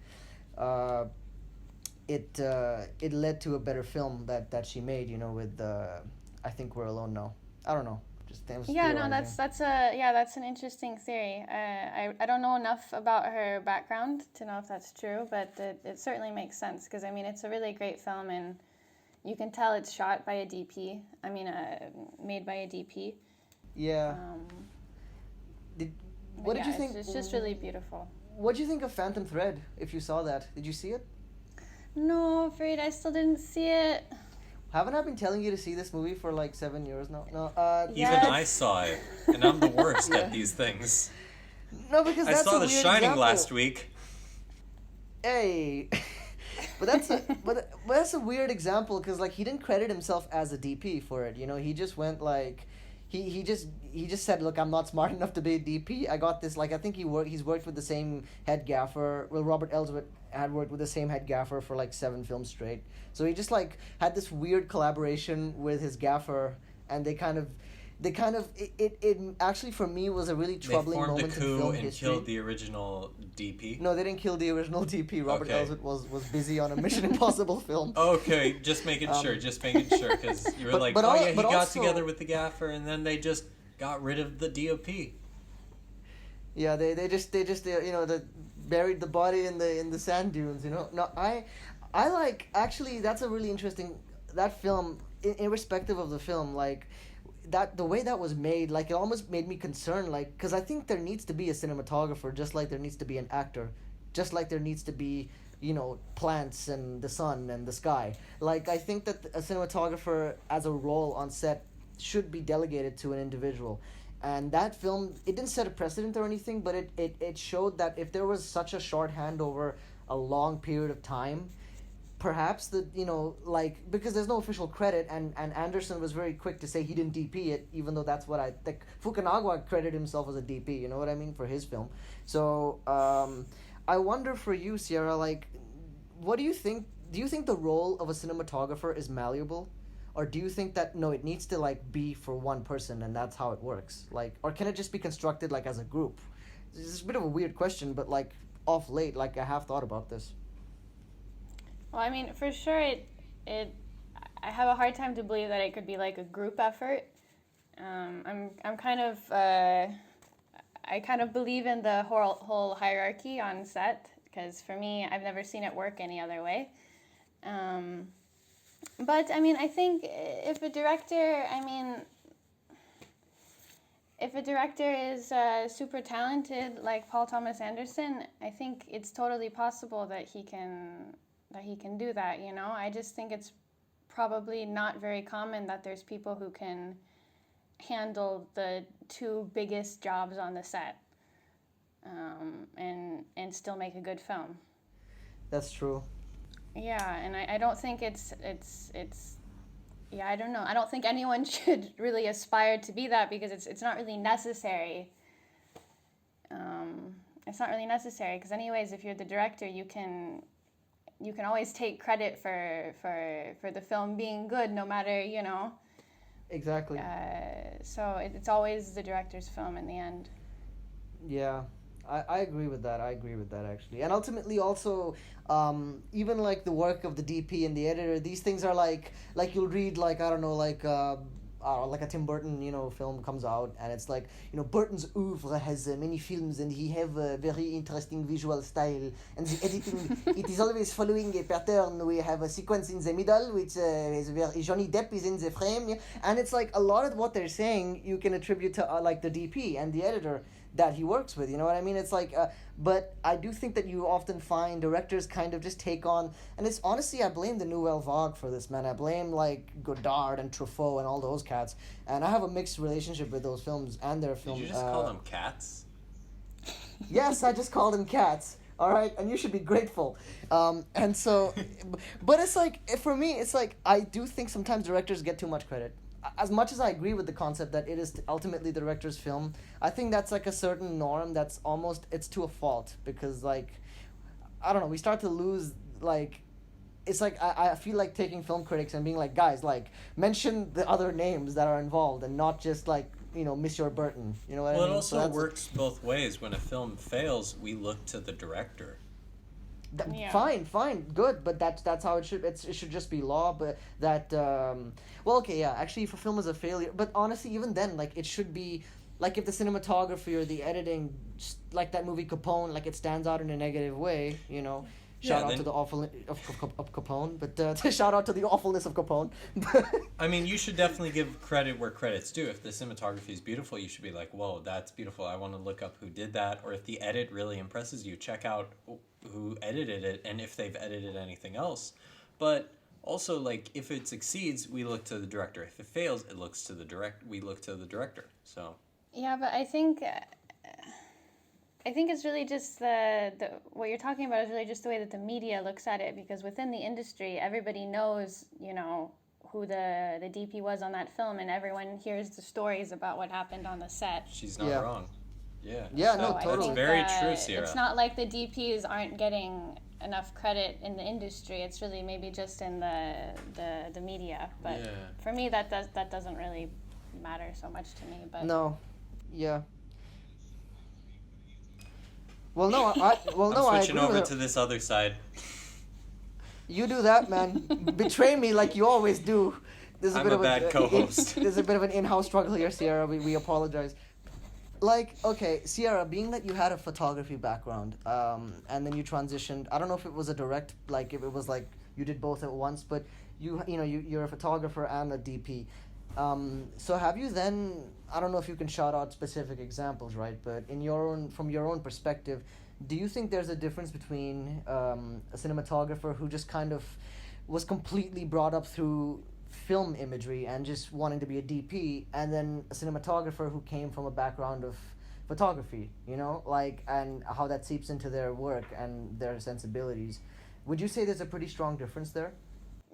Speaker 1: it led to a better film that she made, with I Think We're Alone Now. I don't know. That's
Speaker 3: an interesting theory. I don't know enough about her background to know if that's true, but it certainly makes sense because I mean it's a really great film and you can tell it's shot by a DP. I mean, made by a DP.
Speaker 1: Yeah. What did you think?
Speaker 3: It's just really beautiful.
Speaker 1: What did you think of Phantom Thread? If you saw that, did you see it?
Speaker 3: No, afraid I still didn't see it.
Speaker 1: Haven't I been telling you to see this movie for like 7 years now? No.
Speaker 2: Even I saw it, and I'm the worst at these things.
Speaker 1: No, because
Speaker 2: I
Speaker 1: that's
Speaker 2: saw
Speaker 1: a
Speaker 2: The
Speaker 1: weird
Speaker 2: Shining
Speaker 1: example.
Speaker 2: last week.
Speaker 1: Hey, but that's a weird example because like he didn't credit himself as a DP for it. He just went like. He just said, look, I'm not smart enough to be a DP. I got this, like, I think he's worked with the same head gaffer. Well, Robert Elswit had worked with the same head gaffer for, like, 7 films straight. So he just, like, had this weird collaboration with his gaffer, and they kind of it actually, for me, was a really troubling moment in film history.
Speaker 2: They formed a coup and killed the original DP?
Speaker 1: No, they didn't kill the original DP. Robert Elswit was busy on a Mission Impossible film.
Speaker 2: Okay, just making sure, because you were he got together with the gaffer, and then they just got rid of the DOP.
Speaker 1: Yeah, they just buried the body in the sand dunes. No, I like, actually, that's a really interesting, that film, irrespective of the film, like, that the way that was made, like, it almost made me concerned, like, because I think there needs to be a cinematographer, just like there needs to be an actor, just like there needs to be, plants and the sun and the sky. Like, I think that a cinematographer as a role on set should be delegated to an individual. And that film, it didn't set a precedent or anything, but it showed that if there was such a shorthand over a long period of time, perhaps because there's no official credit, and Anderson was very quick to say he didn't DP it, even though that's what I think. Fukunaga credited himself as a DP, you know what I mean, for his film. So I wonder for you, Sierra, like, what do you think? Do you think the role of a cinematographer is malleable? Or do you think that, no, it needs to, like, be for one person and that's how it works? Like, or can it just be constructed, like, as a group? It's a bit of a weird question, but, like, off late, like, I have thought about this.
Speaker 3: Well, I mean, for sure, I have a hard time to believe that it could be like a group effort. I'm kind of I kind of believe in the whole hierarchy on set, because for me, I've never seen it work any other way. But I mean, I think if a director is super talented like Paul Thomas Anderson, I think it's totally possible that he can do that, I just think it's probably not very common that there's people who can handle the two biggest jobs on the set, and still make a good film.
Speaker 1: That's true.
Speaker 3: Yeah, and I don't think it's I don't know. I don't think anyone should really aspire to be that, because it's not really necessary. It's not really necessary, because anyways, if you're the director, you can always take credit for the film being good, no matter,
Speaker 1: Exactly.
Speaker 3: So it's always the director's film in the end.
Speaker 1: Yeah, I agree with that. I agree with that, actually. And ultimately, also, even, like, the work of the DP and the editor, these things are like you'll read, like, I don't know, like a Tim Burton, film comes out, and it's like, Burton's oeuvre has many films, and he have a very interesting visual style, and the editing, it is always following a pattern. We have a sequence in the middle, which is where Johnny Depp is in the frame, and it's like a lot of what they're saying you can attribute to like the DP and the editor that he works with, you know what I mean? It's like, but I do think that you often find directors kind of just take on, and it's honestly, I blame the Nouvelle Vague for this, man. I blame, like, Godard and Truffaut and all those cats, and I have a mixed relationship with those films and their film.
Speaker 2: Did you just call them cats?
Speaker 1: Yes, I just called them cats. All right, and you should be grateful. And so, but it's like, for me, it's like, I do think sometimes directors get too much credit. As much as I agree with the concept that it is ultimately the director's film, I think that's like a certain norm that's almost, it's to a fault, because, like, I don't know, we start to lose, like, it's like, I feel like taking film critics and being like, guys, like, mention the other names that are involved and not just, like, Monsieur Burton, you know what I mean?
Speaker 2: Well, it also works both ways. When a film fails, we look to the director.
Speaker 3: Yeah.
Speaker 1: Fine, good, but that's how it should. It should just be law. But that, well, okay, yeah. Actually, if a film is a failure, but honestly, even then, like, it should be, like, if the cinematography or the editing, like that movie Capone, like, it stands out in a negative way, Shout out to the awful of Capone, but shout out to the awfulness of Capone.
Speaker 2: I mean, you should definitely give credit where credit's due. If the cinematography is beautiful, you should be like, whoa, that's beautiful. I want to look up who did that. Or if the edit really impresses you, check out who edited it and if they've edited anything else. But also, like, if it succeeds, we look to the director. If it fails, we look to the director. So.
Speaker 3: Yeah, but I think it's really just the what you're talking about is really just the way that the media looks at it, because within the industry, everybody knows, who the DP was on that film, and everyone hears the stories about what happened on the set.
Speaker 2: She's not wrong. Yeah.
Speaker 1: Yeah,
Speaker 3: So
Speaker 1: no,
Speaker 3: I
Speaker 1: totally.
Speaker 3: think
Speaker 2: Very
Speaker 3: that
Speaker 2: true, Sierra.
Speaker 3: It's not like the DPs aren't getting enough credit in the industry. It's really maybe just in the media. But for me, that doesn't really matter so much to me. But
Speaker 1: no, yeah. Well, no,
Speaker 2: I'm switching over to this other side.
Speaker 1: You do that, man. Betray me like you always do.
Speaker 2: I'm a bad co-host.
Speaker 1: There's a bit of an in-house struggle here, Sierra. We apologize. Like, okay, Sierra, being that you had a photography background, and then you transitioned, I don't know if it was a direct, like, if it was like you did both at once, but you're a photographer and a DP. So have you then? I don't know if you can shout out specific examples, right? But from your own perspective, do you think there's a difference between a cinematographer who just kind of was completely brought up through film imagery and just wanting to be a DP, and then a cinematographer who came from a background of photography, and how that seeps into their work and their sensibilities? Would you say there's a pretty strong difference there?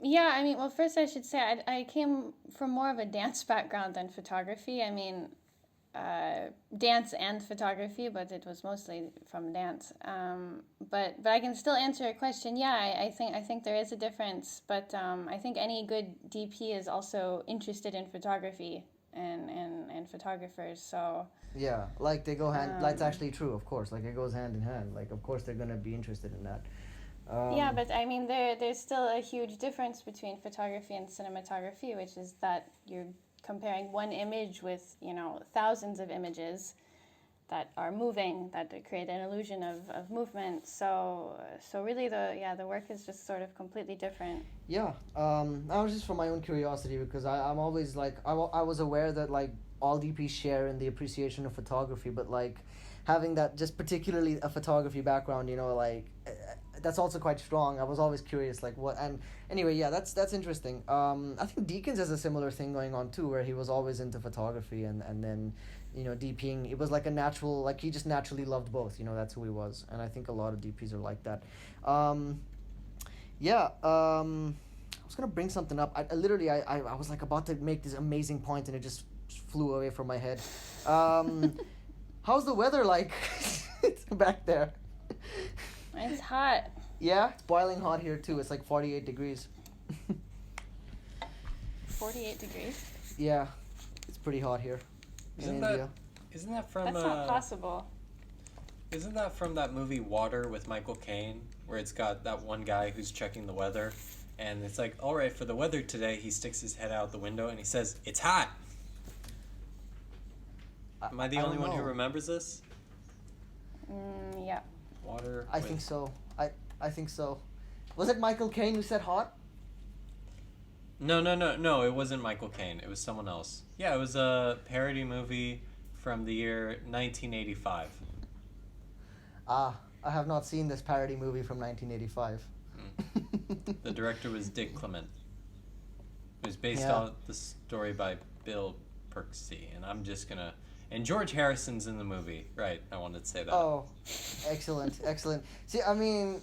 Speaker 3: Yeah, I mean, well, first I should say I came from more of a dance background than photography. I mean, dance and photography, but it was mostly from dance. But I can still answer your question. Yeah, I think there is a difference, but I think any good DP is also interested in photography and photographers. So
Speaker 1: Yeah, like they go hand. That's
Speaker 3: um,
Speaker 1: actually true, of course. Like it goes hand in hand. Like of course they're gonna be interested in that.
Speaker 3: yeah,
Speaker 1: Um,
Speaker 3: but I mean there's still a huge difference between photography and cinematography, which is that you're comparing one image with thousands of images that are moving, that create an illusion of movement. So really the work is just sort of completely different.
Speaker 1: yeah. I was just for my own curiosity because I'm always like I was aware that like all DPs share in the appreciation of photography, but like having that just particularly a photography background, that's also quite strong. I was always curious, like what. And anyway, yeah, that's interesting. I think Deacons has a similar thing going on too, where he was always into photography, and then, DPing. It was like a natural, like he just naturally loved both. That's who he was, and I think a lot of DPs are like that. Um, yeah. I was gonna bring something up. I literally I was like about to make this amazing point, and it just flew away from my head. Um, how's the weather like it's back there?
Speaker 3: It's hot.
Speaker 1: Yeah, it's boiling hot here too. It's like 48 degrees.
Speaker 3: 48 degrees.
Speaker 1: Yeah, it's pretty hot here in
Speaker 2: Isn't
Speaker 1: India.
Speaker 2: isn't that from
Speaker 3: That's not possible.
Speaker 2: isn't that from that movie Water with Michael Caine, where it's got that one guy who's checking the weather, and it's like, all right, for the weather today, he sticks his head out the window and he says, "It's hot." Am I the
Speaker 1: I
Speaker 2: only
Speaker 1: don't
Speaker 2: one who
Speaker 1: know.
Speaker 2: remembers this?
Speaker 3: Yeah.
Speaker 2: Water.
Speaker 1: I think so. I think so. Was it Michael Caine who said hot?
Speaker 2: No. It wasn't Michael Caine. It was someone else. Yeah, it was a parody movie from the year 1985.
Speaker 1: Ah, I have not seen this parody movie from 1985.
Speaker 2: The director was Dick Clement. It was based
Speaker 1: Yeah.
Speaker 2: on the story by Bill Perksey, and I'm just gonna. And George Harrison's in the movie, right? I wanted to say that.
Speaker 1: Oh, excellent, excellent. See, I mean,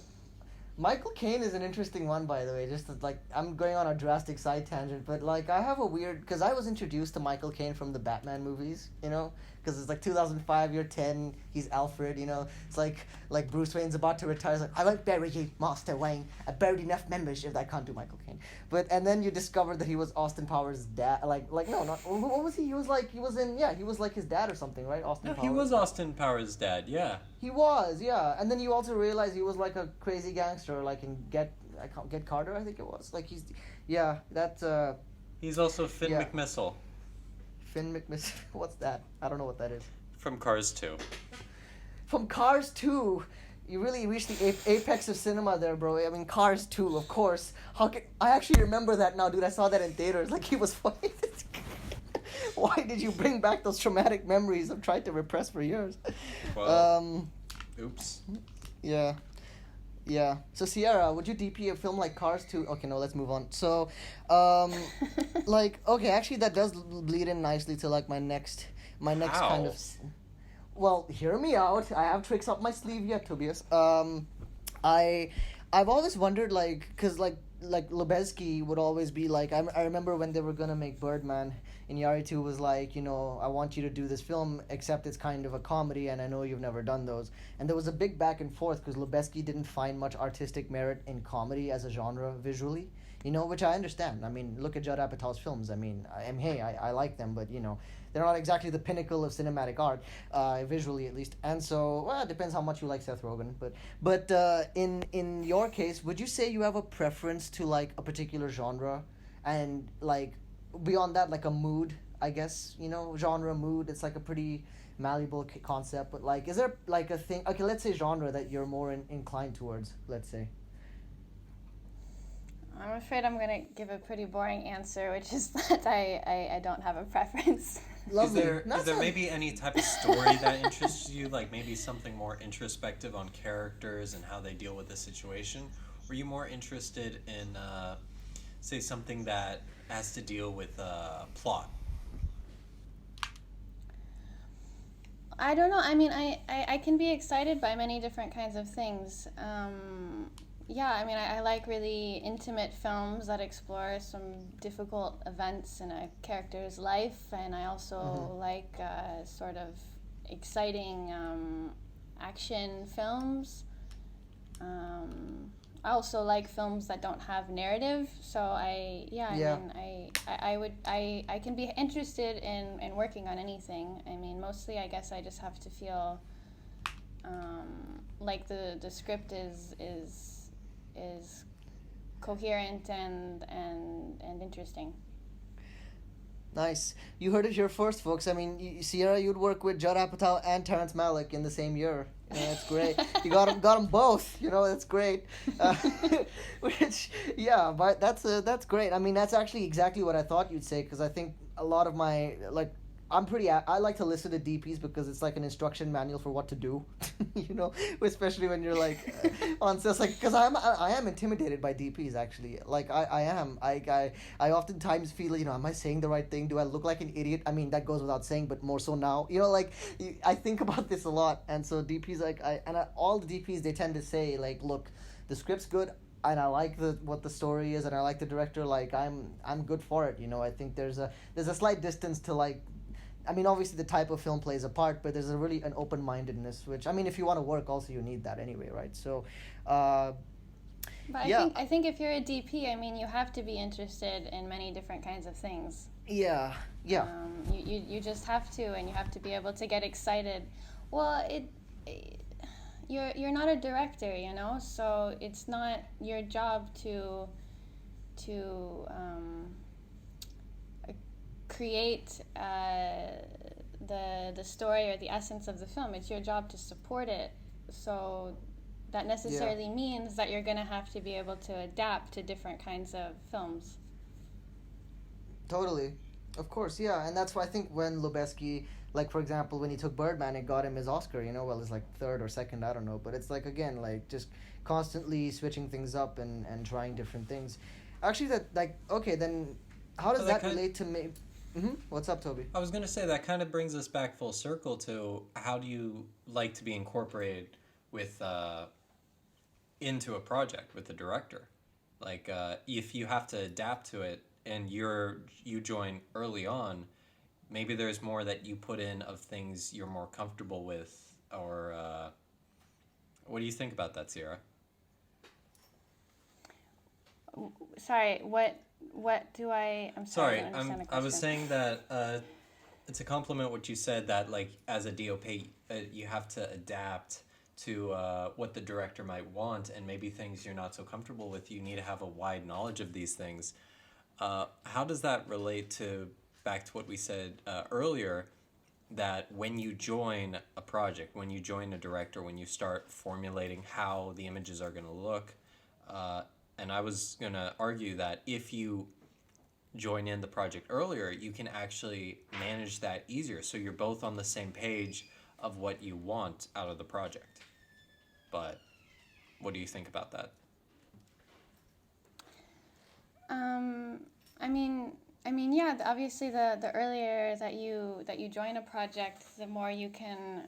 Speaker 1: Michael Caine is an interesting one, by the way. Just like I'm going on a drastic side tangent, but like I have a weird because I was introduced to Michael Caine from the Batman movies, because it's like 2005, you're 10, he's Alfred, It's like Bruce Wayne's about to retire. It's like I won't bury you, Master Wayne. I buried enough members if I can't do Michael Caine. But and then you discover that he was Austin Powers' dad. Like no, not what was he? He was like his dad or something, right? Austin
Speaker 2: No,
Speaker 1: Powers.
Speaker 2: he was Austin Powers' dad. Yeah.
Speaker 1: He was, yeah, and then you also realize he was like a crazy gangster, like in Get Carter, I think it was. Like yeah, that
Speaker 2: He's also Finn
Speaker 1: Yeah.
Speaker 2: McMissile
Speaker 1: Finn McMiss. What's that? I don't know what that is.
Speaker 2: from Cars 2.
Speaker 1: From Cars 2, you really reached the apex of cinema there, bro. I mean, Cars 2, of course. I actually remember that now, dude. I saw that in theaters. Like he was funny. Why did you bring back those traumatic memories I've tried to repress for years?
Speaker 2: Well, oops.
Speaker 1: Yeah. Yeah. So Sierra, would you DP a film like Cars 2? Okay, no, let's move on. So, okay, actually that does bleed in nicely to like my next
Speaker 2: How?
Speaker 1: kind of. Well, hear me out. I have tricks up my sleeve yet, Tobias. I've always wondered cause like Lubeski would always be like I remember when they were gonna make Birdman, and Yaritu was like, I want you to do this film, except it's kind of a comedy, and I know you've never done those. And there was a big back and forth because Lubeski didn't find much artistic merit in comedy as a genre visually, which I understand. I mean, look at Judd Apatow's films. I mean, I like them, but they're not exactly the pinnacle of cinematic art, visually at least. And so, well, it depends how much you like Seth Rogen. But in your case, would you say you have a preference to like a particular genre, and like beyond that, like a mood? I guess genre mood. It's like a pretty malleable concept. But like, is there like a thing? Okay, let's say genre that you're more inclined towards. Let's say.
Speaker 3: I'm afraid I'm going to give a pretty boring answer, which is that I don't have a preference.
Speaker 1: Lovely.
Speaker 2: Is there maybe any type of story that interests you, like maybe something more introspective on characters and how they deal with the situation? Were you more interested in, say, something that has to deal with plot?
Speaker 3: I don't know. I mean, I can be excited by many different kinds of things. Yeah, I mean, I like really intimate films that explore some difficult events in a character's life, and I also like sort of exciting action films. I also like films that don't have narrative, so I can be interested in working on anything. I mean, mostly I guess I just have to feel like the script is coherent and interesting.
Speaker 1: Nice. You heard it here first, folks. I mean, Sierra, you'd work with Judd Apatow and Terrence Malick in the same year. You know, that's great. You got them both. You know, that's great. Which, yeah, but that's great. I mean, that's actually exactly what I thought you'd say, because I think a lot of my I like to listen to DPs because it's like an instruction manual for what to do, you know, especially when you're like on sets, like, because I am intimidated by DPs actually, like I am, I oftentimes feel, you know, am I saying the right thing? Do I look like an idiot? I mean, that goes without saying, but more so now, you know, like I think about this a lot, and so DPs all the DPs, they tend to say like, look, the script's good, and I like what the story is, and I like the director, like I'm good for it, you know. I think there's a slight distance to, like, I mean, obviously the type of film plays a part, but there's an open-mindedness, which, I mean, if you want to work also, you need that anyway, right? So,
Speaker 3: But
Speaker 1: yeah.
Speaker 3: I think if you're a DP, I mean, you have to be interested in many different kinds of things.
Speaker 1: Yeah.
Speaker 3: You just have to, and you have to be able to get excited. Well, you're not a director, you know, so it's not your job to create the story or the essence of the film. It's your job to support it. So that necessarily means that you're going to have to be able to adapt to different kinds of films.
Speaker 1: Totally. Of course, yeah. And that's why I think when Lubeski, like, for example, when he took Birdman, it got him his Oscar, you know, well, it's like third or second, I don't know. But it's like, again, like, just constantly switching things up and trying different things. Actually, that, like, okay, then how does that relate to me? What's up, Toby?
Speaker 2: I was going to say that kind of brings us back full circle to how do you like to be incorporated with into a project with the director? Like if you have to adapt to it and you join early on, maybe there's more that you put in of things you're more comfortable with, or what do you think about that, Sierra?
Speaker 3: Sorry, what do I'm sorry, I don't understand the question.
Speaker 2: I was saying that it's a compliment what you said, that like as a DOP you have to adapt to what the director might want, and maybe things you're not so comfortable with. You need to have a wide knowledge of these things. How does that relate to back to what we said earlier, that when you join a project, when you join a director, when you start formulating how the images are going to look, and I was going to argue that if you join in the project earlier, you can actually manage that easier. So you're both on the same page of what you want out of the project. But what do you think about that?
Speaker 3: I mean, yeah. Obviously, the earlier that you join a project, the more you can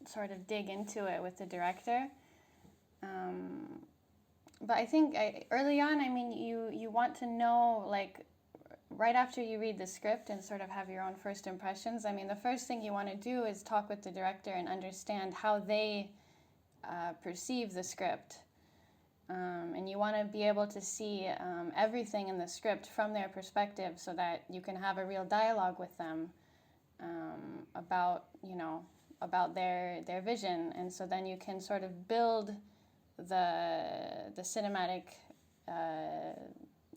Speaker 3: sort of dig into it with the director. But I think early on, I mean, you want to know, like, right after you read the script and sort of have your own first impressions. I mean, the first thing you want to do is talk with the director and understand how they perceive the script. And you want to be able to see everything in the script from their perspective, so that you can have a real dialogue with them about their vision. And so then you can sort of build the cinematic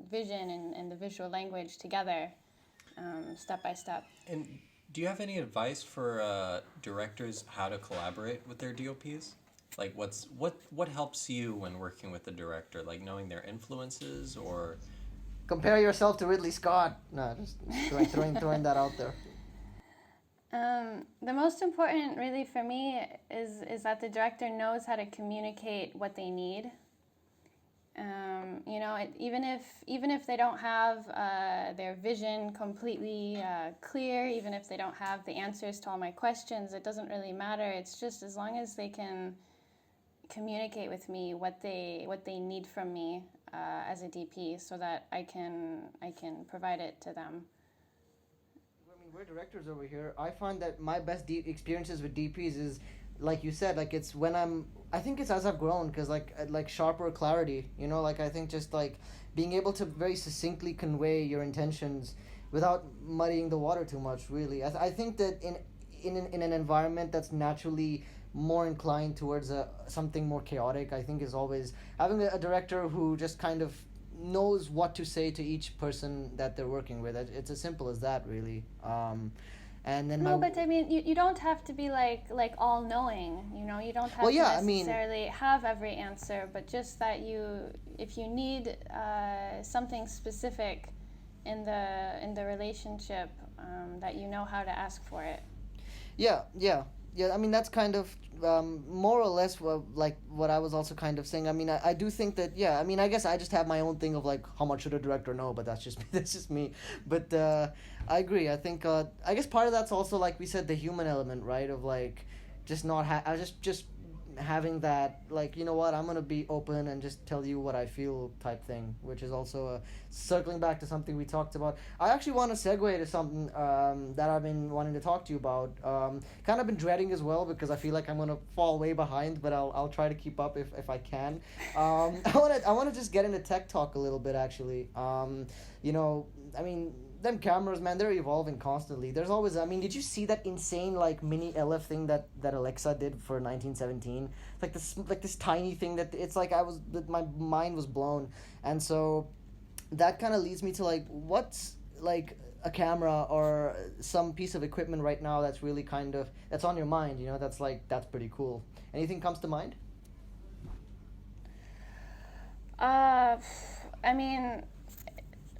Speaker 3: vision and the visual language together, step by step.
Speaker 2: And do you have any advice for directors how to collaborate with their DOPs? Like, what helps you when working with the director? Like knowing their influences, or
Speaker 1: Compare yourself to Ridley Scott. No, just throwing that out there.
Speaker 3: The most important, really, for me is that the director knows how to communicate what they need. Even if they don't have their vision completely clear, even if they don't have the answers to all my questions, it doesn't really matter. It's just as long as they can communicate with me what they need from me as a DP, so that I can provide it to them.
Speaker 1: I mean, we're directors over here. I find that my best experiences with DPs is, like you said, like it's when I think it's as I've grown, because like sharper clarity, like I think just like being able to very succinctly convey your intentions without muddying the water too much, really. I think that in an environment that's naturally more inclined towards something more chaotic, I think is always having a director who just kind of knows what to say to each person that they're working with. It's as simple as that, really. And then
Speaker 3: but I mean, you don't have to be like all knowing. You don't have
Speaker 1: Well, yeah,
Speaker 3: to necessarily have every answer, but just that if you need something specific in the relationship, that you know how to ask for it.
Speaker 1: Yeah. I mean, that's kind of more or less like what I was also kind of saying. I mean, I do think that, yeah. I mean, I guess I just have my own thing of like how much should a director know, but that's just me. But I agree. I think I guess part of that's also, like we said, the human element, right? Of like just not just having that, like, you know what, I'm gonna be open and just tell you what I feel type thing, which is also circling back to something we talked about. I actually want to segue to something that I've been wanting to talk to you about, kind of been dreading as well, because I feel like I'm gonna fall way behind, but I'll try to keep up if I can. I want to just get into tech talk a little bit, actually. I mean, them cameras, man, they're evolving constantly. There's always, I mean, did you see that insane like mini LF thing that Alexa did for 1917? Like this tiny thing that it's like my mind was blown. And so that kind of leads me to like, what's like a camera or some piece of equipment right now that's really kind of that's on your mind, that's pretty cool. Anything comes to mind?
Speaker 3: I mean,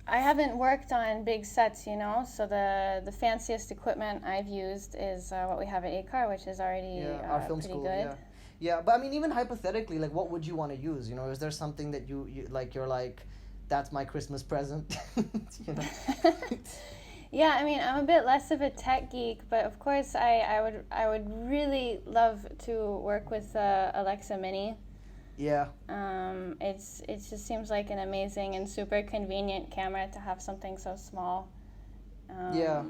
Speaker 3: I haven't worked on big sets, so the fanciest equipment I've used is what we have at ACAR, which is already
Speaker 1: our film
Speaker 3: pretty
Speaker 1: school,
Speaker 3: good.
Speaker 1: Yeah, but I mean, even hypothetically, like, what would you want to use? Is there something that you like? You're like, that's my Christmas present.
Speaker 3: Yeah, I mean, I'm a bit less of a tech geek, but of course, I would really love to work with Alexa Mini.
Speaker 1: Yeah.
Speaker 3: It just seems like an amazing and super convenient camera to have something so small.
Speaker 1: Yeah.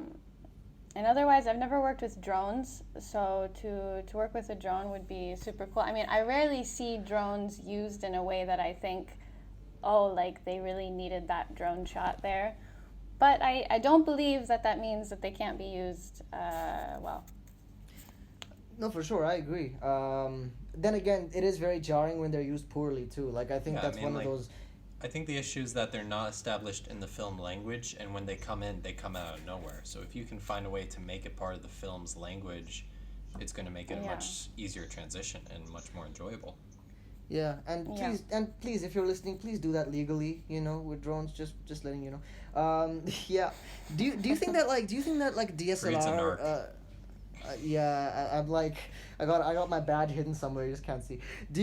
Speaker 3: And otherwise, I've never worked with drones, so to work with a drone would be super cool. I mean, I rarely see drones used in a way that I think, oh, like they really needed that drone shot there. But I don't believe that means that they can't be used well.
Speaker 1: No, for sure, I agree. Then again, it is very jarring when they're used poorly too. Like, I think that's one of those.
Speaker 2: I think the issue is that they're not established in the film language, and when they come in, they come out of nowhere. So if you can find a way to make it part of the film's language, it's going to make it a much easier transition and much more enjoyable.
Speaker 1: Yeah, and please, if you're listening, please do that legally. With drones, just letting you know. Yeah. Do you think that DSLR? I'm like, I got my badge hidden somewhere. You just can't see. Do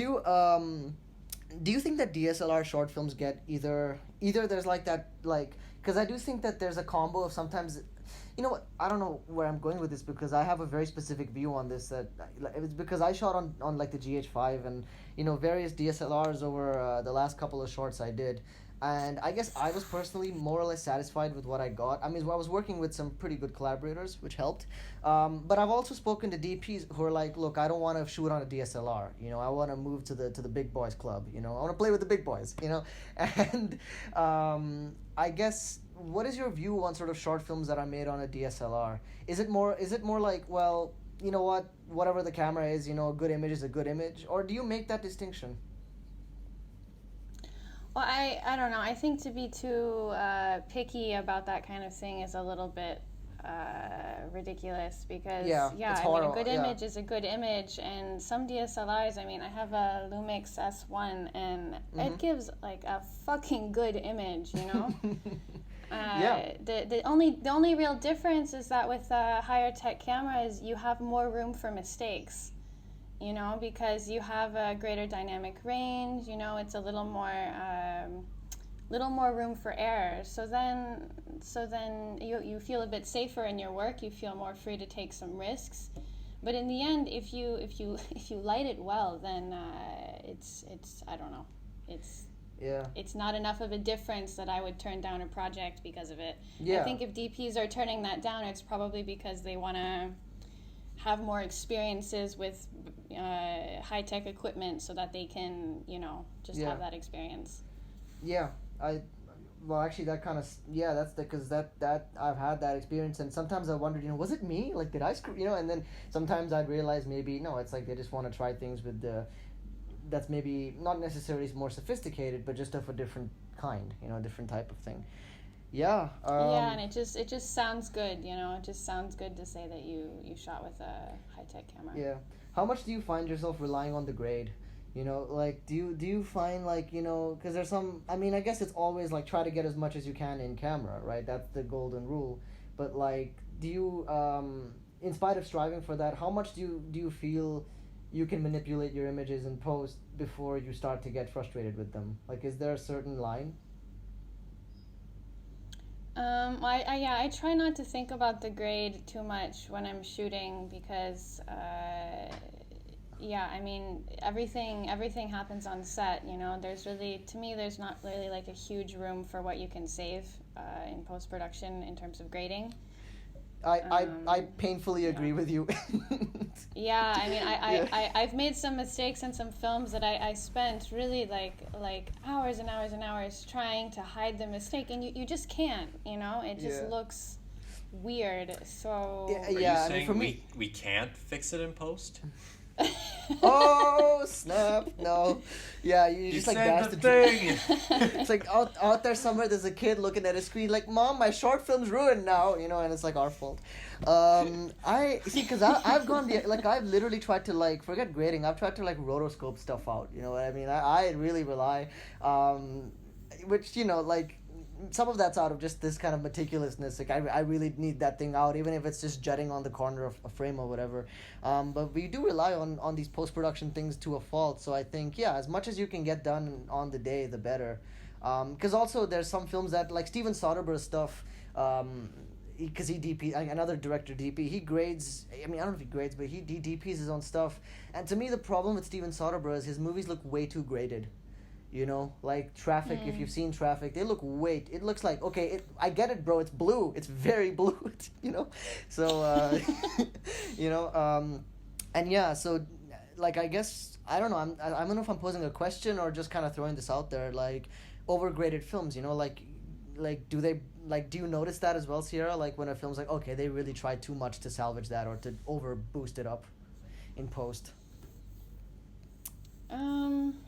Speaker 1: you think that DSLR short films get either there's like that, like, because I do think that there's a combo of sometimes, what, I don't know where I'm going with this, because I have a very specific view on this, that it's because I shot on like the GH5 and various DSLRs over the last couple of shorts I did. And I guess I was personally more or less satisfied with what I got. I mean, I was working with some pretty good collaborators, which helped. But I've also spoken to DPs who are like, look, I don't want to shoot on a DSLR. I want to move to the big boys club. I want to play with the big boys. And I guess, what is your view on sort of short films that are made on a DSLR? Is it more like, well, you know what, whatever the camera is, a good image is a good image, or do you make that distinction?
Speaker 3: Well, I don't know. I think to be too picky about that kind of thing is a little bit ridiculous because
Speaker 1: Yeah, it's
Speaker 3: I mean, a
Speaker 1: horrible,
Speaker 3: good
Speaker 1: yeah.
Speaker 3: image is a good image, and some DSLRs, I mean, I have a Lumix S1 and it gives like a fucking good image, you know.
Speaker 1: Yeah.
Speaker 3: The only real difference is that with higher tech cameras, you have more room for mistakes, you know, because you have a greater dynamic range. You know, it's a little more room for error. So then you feel a bit safer in your work. You feel more free to take some risks. But in the end, if you if you light it well, then it's I don't know, it's
Speaker 1: Yeah.
Speaker 3: it's not enough of a difference that I would turn down a project because of it. I
Speaker 1: Yeah.
Speaker 3: think if DPs are turning that down, it's probably because they want to have more experiences with high-tech equipment so that they can, you know, just
Speaker 1: Yeah.
Speaker 3: have that experience.
Speaker 1: Yeah. Well, actually, that kind of, yeah, that's because that I've had that experience, and sometimes I wondered, was it me? Like, did I screw, and then sometimes I'd realize maybe no, it's like they just want to try things with that's maybe not necessarily more sophisticated, but just of a different kind, different type of thing. Yeah.
Speaker 3: Yeah, and it just sounds good, you know. It just sounds good to say that you shot with a high-tech camera.
Speaker 1: Yeah. How much do you find yourself relying on the grade? Like, do you find, like, because there's some, I mean, I guess it's always like try to get as much as you can in camera, right? That's the golden rule. But like, do you in spite of striving for that, how much do you feel you can manipulate your images in post before you start to get frustrated with them? Like, is there a certain line?
Speaker 3: I try not to think about the grade too much when I'm shooting because, I mean, everything happens on set, you know. To me, there's not really like a huge room for what you can save in post-production in terms of grading.
Speaker 1: I painfully agree with you.
Speaker 3: Yeah, I mean,
Speaker 1: Yeah.
Speaker 3: I've made some mistakes in some films that I spent really like hours and hours and hours trying to hide the mistake, and you just can't, you know? It just
Speaker 1: Yeah.
Speaker 3: looks weird, so...
Speaker 1: Yeah,
Speaker 2: Are you
Speaker 1: I mean,
Speaker 2: saying
Speaker 1: for me,
Speaker 2: we can't fix it in post?
Speaker 1: oh snap! No, yeah, you
Speaker 2: You
Speaker 1: just like
Speaker 2: said
Speaker 1: bash
Speaker 2: the
Speaker 1: the
Speaker 2: thing.
Speaker 1: It's like out there somewhere. There's a kid looking at a screen like, "Mom, my short film's ruined now," and it's like our fault. I see because I've gone like I've literally tried to like forget grading. I've tried to like rotoscope stuff out. You know what I mean? I really rely, which like some of that's out of just this kind of meticulousness. Like I really need that thing out, even if it's just jutting on the corner of a frame or whatever. But we do rely on these post production things to a fault. So I think as much as you can get done on the day, the better. Because also there's some films that like Steven Soderbergh's stuff. Because he DP another director DP, he grades. I mean, I don't know if he grades, but he DPs his own stuff. And to me, the problem with Steven Soderbergh is his movies look way too graded. Like Traffic, if you've seen Traffic, they look it looks like, okay, I get it, bro, it's blue, it's very blue, so and yeah, so like I guess I don't know, I don't know if I'm posing a question or just kind of throwing this out there, like overgraded films, like do you notice that as well, Sierra, like when a film's like, okay, they really tried too much to salvage that or to over boost it up in post?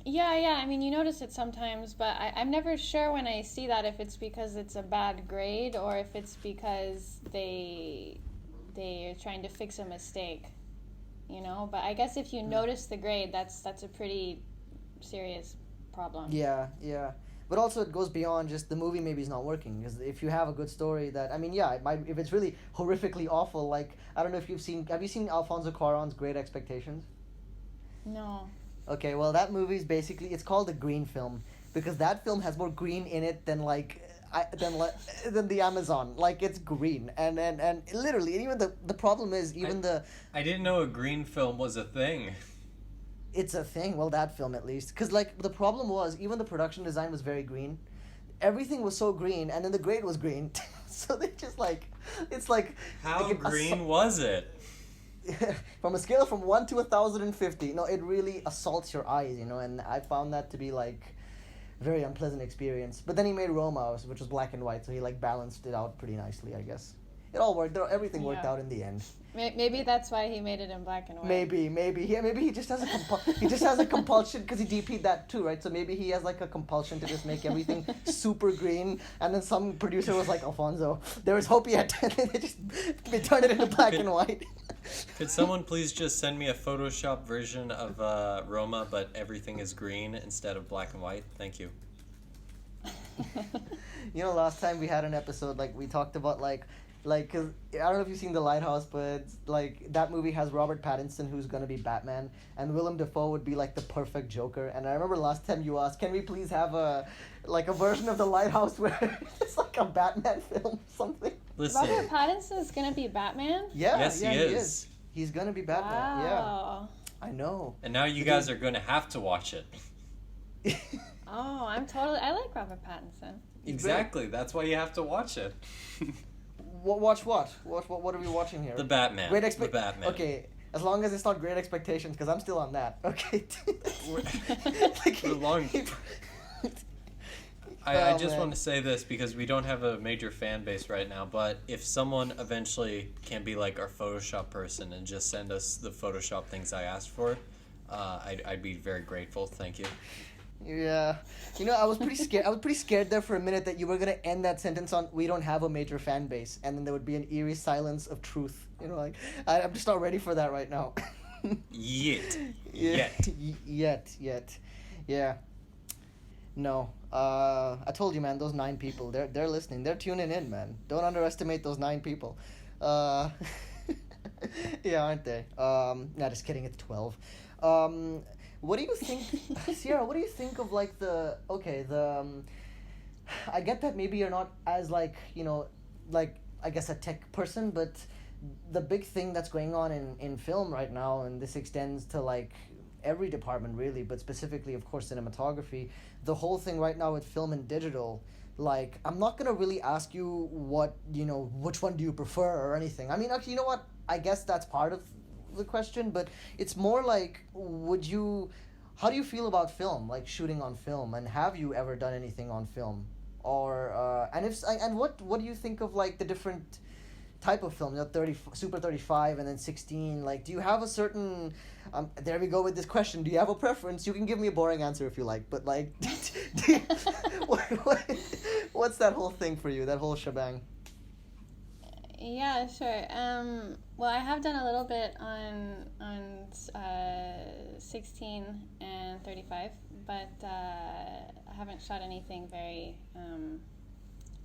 Speaker 3: Yeah, I mean, you notice it sometimes, but I'm never sure when I see that if it's because it's a bad grade or if it's because they are trying to fix a mistake, you know? But I guess if you notice the grade, that's a pretty serious problem.
Speaker 1: Yeah. But also it goes beyond just the movie maybe is not working, because if you have a good story that, I mean, yeah, it might, if it's really horrifically awful, like, I don't know if have you seen Alfonso Cuarón's Great Expectations?
Speaker 3: No.
Speaker 1: Okay, well, that movie's basically, it's called a green film because that film has more green in it than than the Amazon. Like, it's green, and literally, and even the problem is
Speaker 2: I didn't know a green film was a thing.
Speaker 1: it's a thing. Well, that film at least, because like the problem was even the production design was very green. Everything was so green, and then the grade was green, so they just like, it's like
Speaker 2: How
Speaker 1: like
Speaker 2: green was it?
Speaker 1: from a scale from 1 to 1,050, no, it really assaults your eyes, and I found that to be like very unpleasant experience. But then he made Roma, which was black and white, so he like balanced it out pretty nicely, I guess. it all worked. Everything worked
Speaker 3: Yeah.
Speaker 1: out in the end.
Speaker 3: Maybe that's why he made it in black and white.
Speaker 1: Maybe he just has a compulsion because he DP'd that too, right? So maybe he has like a compulsion to just make everything super green, and then some producer was like, Alfonso, there was hope yet, and they turned it into black and white.
Speaker 2: Could someone please just send me a Photoshop version of Roma, but everything is green instead of black and white? Thank you.
Speaker 1: You know, last time we had an episode, like, we talked about, cause I don't know if you've seen The Lighthouse, but, like, that movie has Robert Pattinson, who's gonna be Batman, and Willem Dafoe would be, like, the perfect Joker. And I remember last time you asked, can we please have a version of The Lighthouse where it's like a Batman film or something?
Speaker 2: Listen.
Speaker 3: Robert Pattinson is gonna be Batman?
Speaker 1: Yeah,
Speaker 2: Yes,
Speaker 1: yeah,
Speaker 2: he
Speaker 1: he
Speaker 2: is.
Speaker 1: is. He's gonna be Batman,
Speaker 3: Wow.
Speaker 1: yeah. I know.
Speaker 2: And now you guys are going to have to watch it.
Speaker 3: Oh, I like Robert Pattinson.
Speaker 2: Exactly. That's why you have to watch it.
Speaker 1: Watch what? What are we watching here?
Speaker 2: The Batman. The Batman.
Speaker 1: Okay, as long as it's not Great Expectations, because I'm still on that. Okay.
Speaker 2: We're long. I just want to say this because we don't have a major fan base right now, but if someone eventually can be like our Photoshop person and just send us the Photoshop things I asked for, I'd be very grateful. Thank you.
Speaker 1: Yeah, you know, I was pretty scared. I was pretty scared there for a minute that you were gonna end that sentence on "we don't have a major fan base," and then there would be an eerie silence of truth. You know, like I'm just not ready for that right now.
Speaker 2: Yet.
Speaker 1: Yet. Yeah. No. I told you, man. Those 9 people, they're listening. They're tuning in, man. Don't underestimate those 9 people. Yeah, aren't they? Nah, just kidding. It's 12. What do you think, Sierra? What do you think of like I get that maybe you're not as like I guess a tech person, but the big thing that's going on in film right now, and this extends to like every department really, but specifically of course cinematography, the whole thing right now with film and digital, like I'm not gonna really ask you which one do you prefer or anything. I mean, actually, you know what, I guess that's part of the question, but it's more like how do you feel about film, like shooting on film, and have you ever done anything on film, or and what do you think of like the different type of film, 30 Super 35 and then 16, like do you have a certain there we go with this question, do you have a preference? You can give me a boring answer if you like, but like what's that whole thing for you, that whole shebang?
Speaker 3: Yeah, sure. Well, I have done a little bit on 16 and 35, but I haven't shot anything very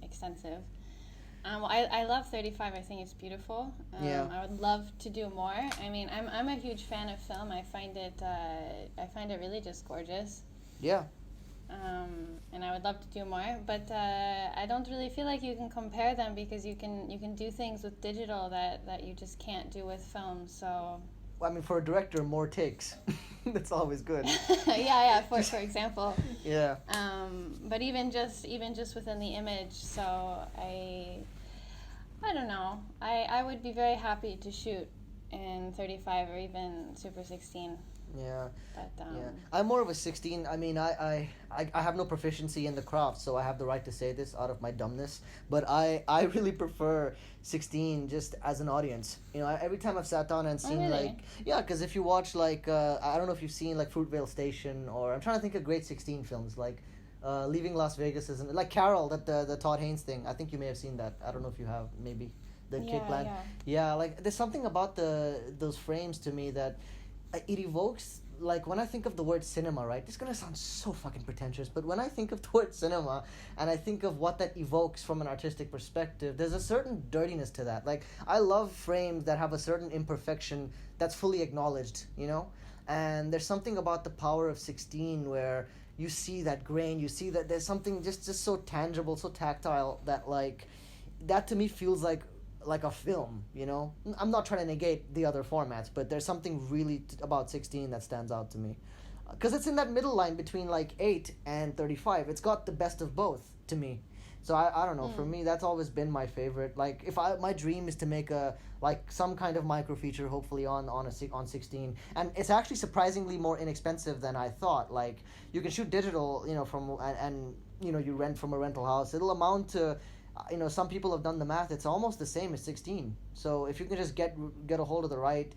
Speaker 3: extensive. Well, I love 35. I think it's beautiful.
Speaker 1: Yeah.
Speaker 3: I would love to do more. I mean, I'm a huge fan of film. I find it really just gorgeous.
Speaker 1: Yeah.
Speaker 3: And I would love to do more, but I don't really feel like you can compare them, because you can do things with digital that you just can't do with film. So.
Speaker 1: Well, I mean, for a director, more takes. That's always good.
Speaker 3: yeah. For example.
Speaker 1: Yeah.
Speaker 3: But even just within the image, so I don't know. I would be very happy to shoot in 35 or even Super 16.
Speaker 1: Yeah.
Speaker 3: But,
Speaker 1: yeah. I'm more of a 16. I mean, I have no proficiency in the craft, so I have the right to say this out of my dumbness. But I really prefer 16 just as an audience. You know, every time I've sat down and seen
Speaker 3: really?
Speaker 1: because if you watch like I don't know if you've seen like Fruitvale Station, or I'm trying to think of great 16 films like Leaving Las Vegas, isn't like Carol, that the Todd Haynes thing. I think you may have seen that. I don't know if you have, maybe the Kid Plan. Yeah, like there's something about those frames to me that it evokes, like when I think of the word cinema, right? It's gonna sound so fucking pretentious, but when I think of the word cinema and I think of what that evokes from an artistic perspective, there's a certain dirtiness to that. Like I love frames that have a certain imperfection that's fully acknowledged, you know? And there's something about the power of 16 where you see that grain, you see that there's something just so tangible, so tactile, that like that to me feels like a film, you know? I'm not trying to negate the other formats, but there's something really about 16 that stands out to me. Because it's in that middle line between like 8 and 35. It's got the best of both to me. So I don't know, for me that's always been my favorite. Like my dream is to make some kind of micro feature, hopefully on 16, and it's actually surprisingly more inexpensive than I thought. Like you can shoot digital, you know, from and you know, you rent from a rental house. It'll amount to some people have done the math. It's almost the same as 16. So if you can just get a hold of the right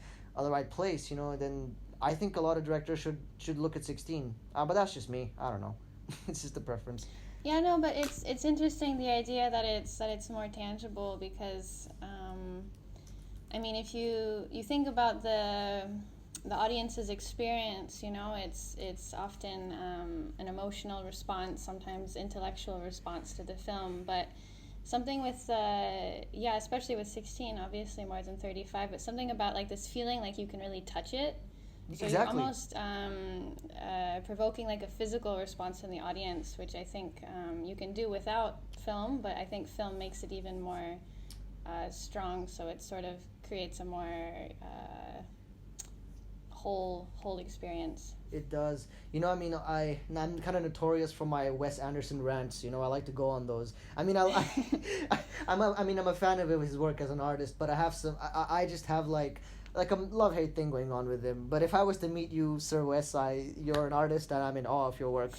Speaker 1: place, then I think a lot of directors should look at 16. But that's just me. I don't know. It's just a preference.
Speaker 3: Yeah, no, but it's interesting, the idea that it's more tangible, because I mean, if you think about the audience's experience, it's often an emotional response, sometimes intellectual response to the film, but something with especially with 16, obviously more than 35, but something about like this feeling like you can really touch it. So
Speaker 1: Exactly.
Speaker 3: you're almost provoking like a physical response in the audience, which I think you can do without film, but I think film makes it even more strong, so it sort of creates a more whole experience.
Speaker 1: It does. I'm kind of notorious for my Wes Anderson rants. I like to go on those. I'm a fan of his work as an artist, but I have some. I just have like a love-hate thing going on with him. But if I was to meet you, Sir Wes, you're an artist, and I'm in awe of your work.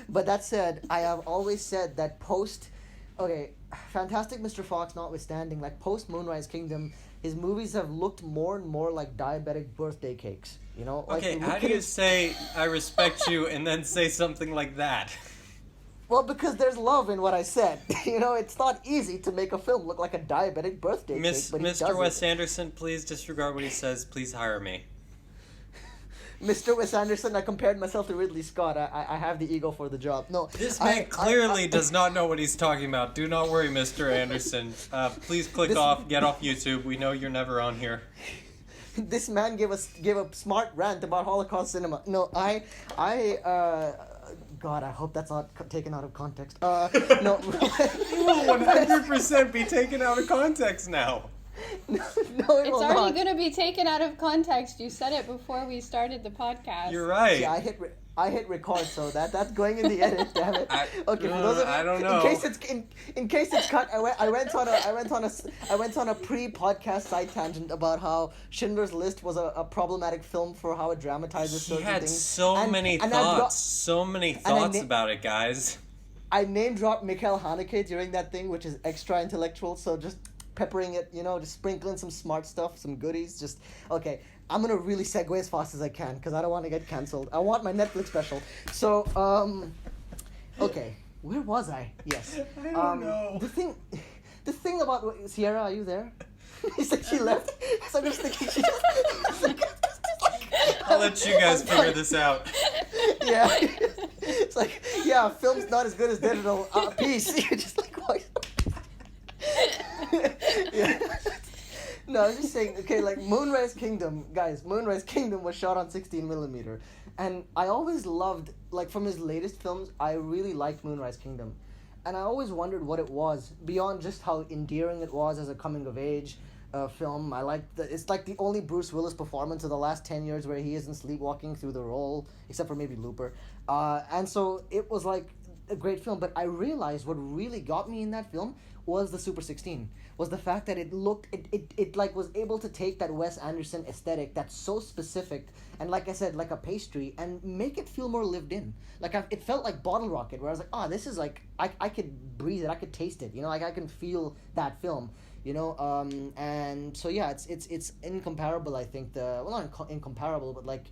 Speaker 1: But that said, I have always said that Fantastic Mr. Fox notwithstanding, like post Moonrise Kingdom, his movies have looked more and more like diabetic birthday cakes.
Speaker 2: Okay, how do you say I respect you and then say something like that?
Speaker 1: Well, because there's love in what I said. It's not easy to make a film look like a diabetic birthday cake, but he does
Speaker 2: Mr. Wes
Speaker 1: it.
Speaker 2: Anderson, please disregard what he says. Please hire me.
Speaker 1: Mr. Wes Anderson, I compared myself to Ridley Scott. I have the ego for the job. No,
Speaker 2: This man clearly does not know what he's talking about. Do not worry, Mr. Anderson. Please get off YouTube. We know you're never on here.
Speaker 1: This man gave a smart rant about Holocaust cinema. No, God, I hope that's not taken out of context. No.
Speaker 2: It will 100% be taken out of context now.
Speaker 1: No,
Speaker 3: it's already going to be taken out of context. You said it before we started the podcast.
Speaker 2: You're right.
Speaker 1: Yeah, I hit record, so that's going in the edit. Damn it. For those of you,
Speaker 2: I don't know.
Speaker 1: In case it's cut, I went on a pre-podcast side tangent about how Schindler's List was a problematic film for how it dramatizes certain things.
Speaker 2: He had so many thoughts about it, guys.
Speaker 1: I name dropped Mikhail Haneke during that thing, which is extra intellectual. So just peppering it, just sprinkling some smart stuff, some goodies. Okay, I'm gonna really segue as fast as I can because I don't want to get cancelled. I want my Netflix special. So, okay, where was I? Yes.
Speaker 2: I don't know.
Speaker 1: The thing about Sierra, are you there? He said she left. So I'm just thinking she just.
Speaker 2: I'll let you guys figure this out.
Speaker 1: Yeah. It's like, yeah, film's not as good as digital. Peace. You're just like, what? Yeah. No, I'm just saying, okay, like Moonrise Kingdom, guys, Moonrise Kingdom was shot on 16mm. And I always loved, like from his latest films, I really liked Moonrise Kingdom. And I always wondered what it was, beyond just how endearing it was as a coming-of-age film. It's like the only Bruce Willis performance of the last 10 years where he isn't sleepwalking through the role, except for maybe Looper. And so it was like a great film, but I realized what really got me in that film was the Super 16, was the fact that it was able to take that Wes Anderson aesthetic that's so specific and, like I said, like a pastry, and make it feel more lived in. Like it felt like Bottle Rocket, where I was like, this is like, I could breathe it, I could taste it, like I can feel that film, and so yeah, it's incomparable. I think not incomparable, but like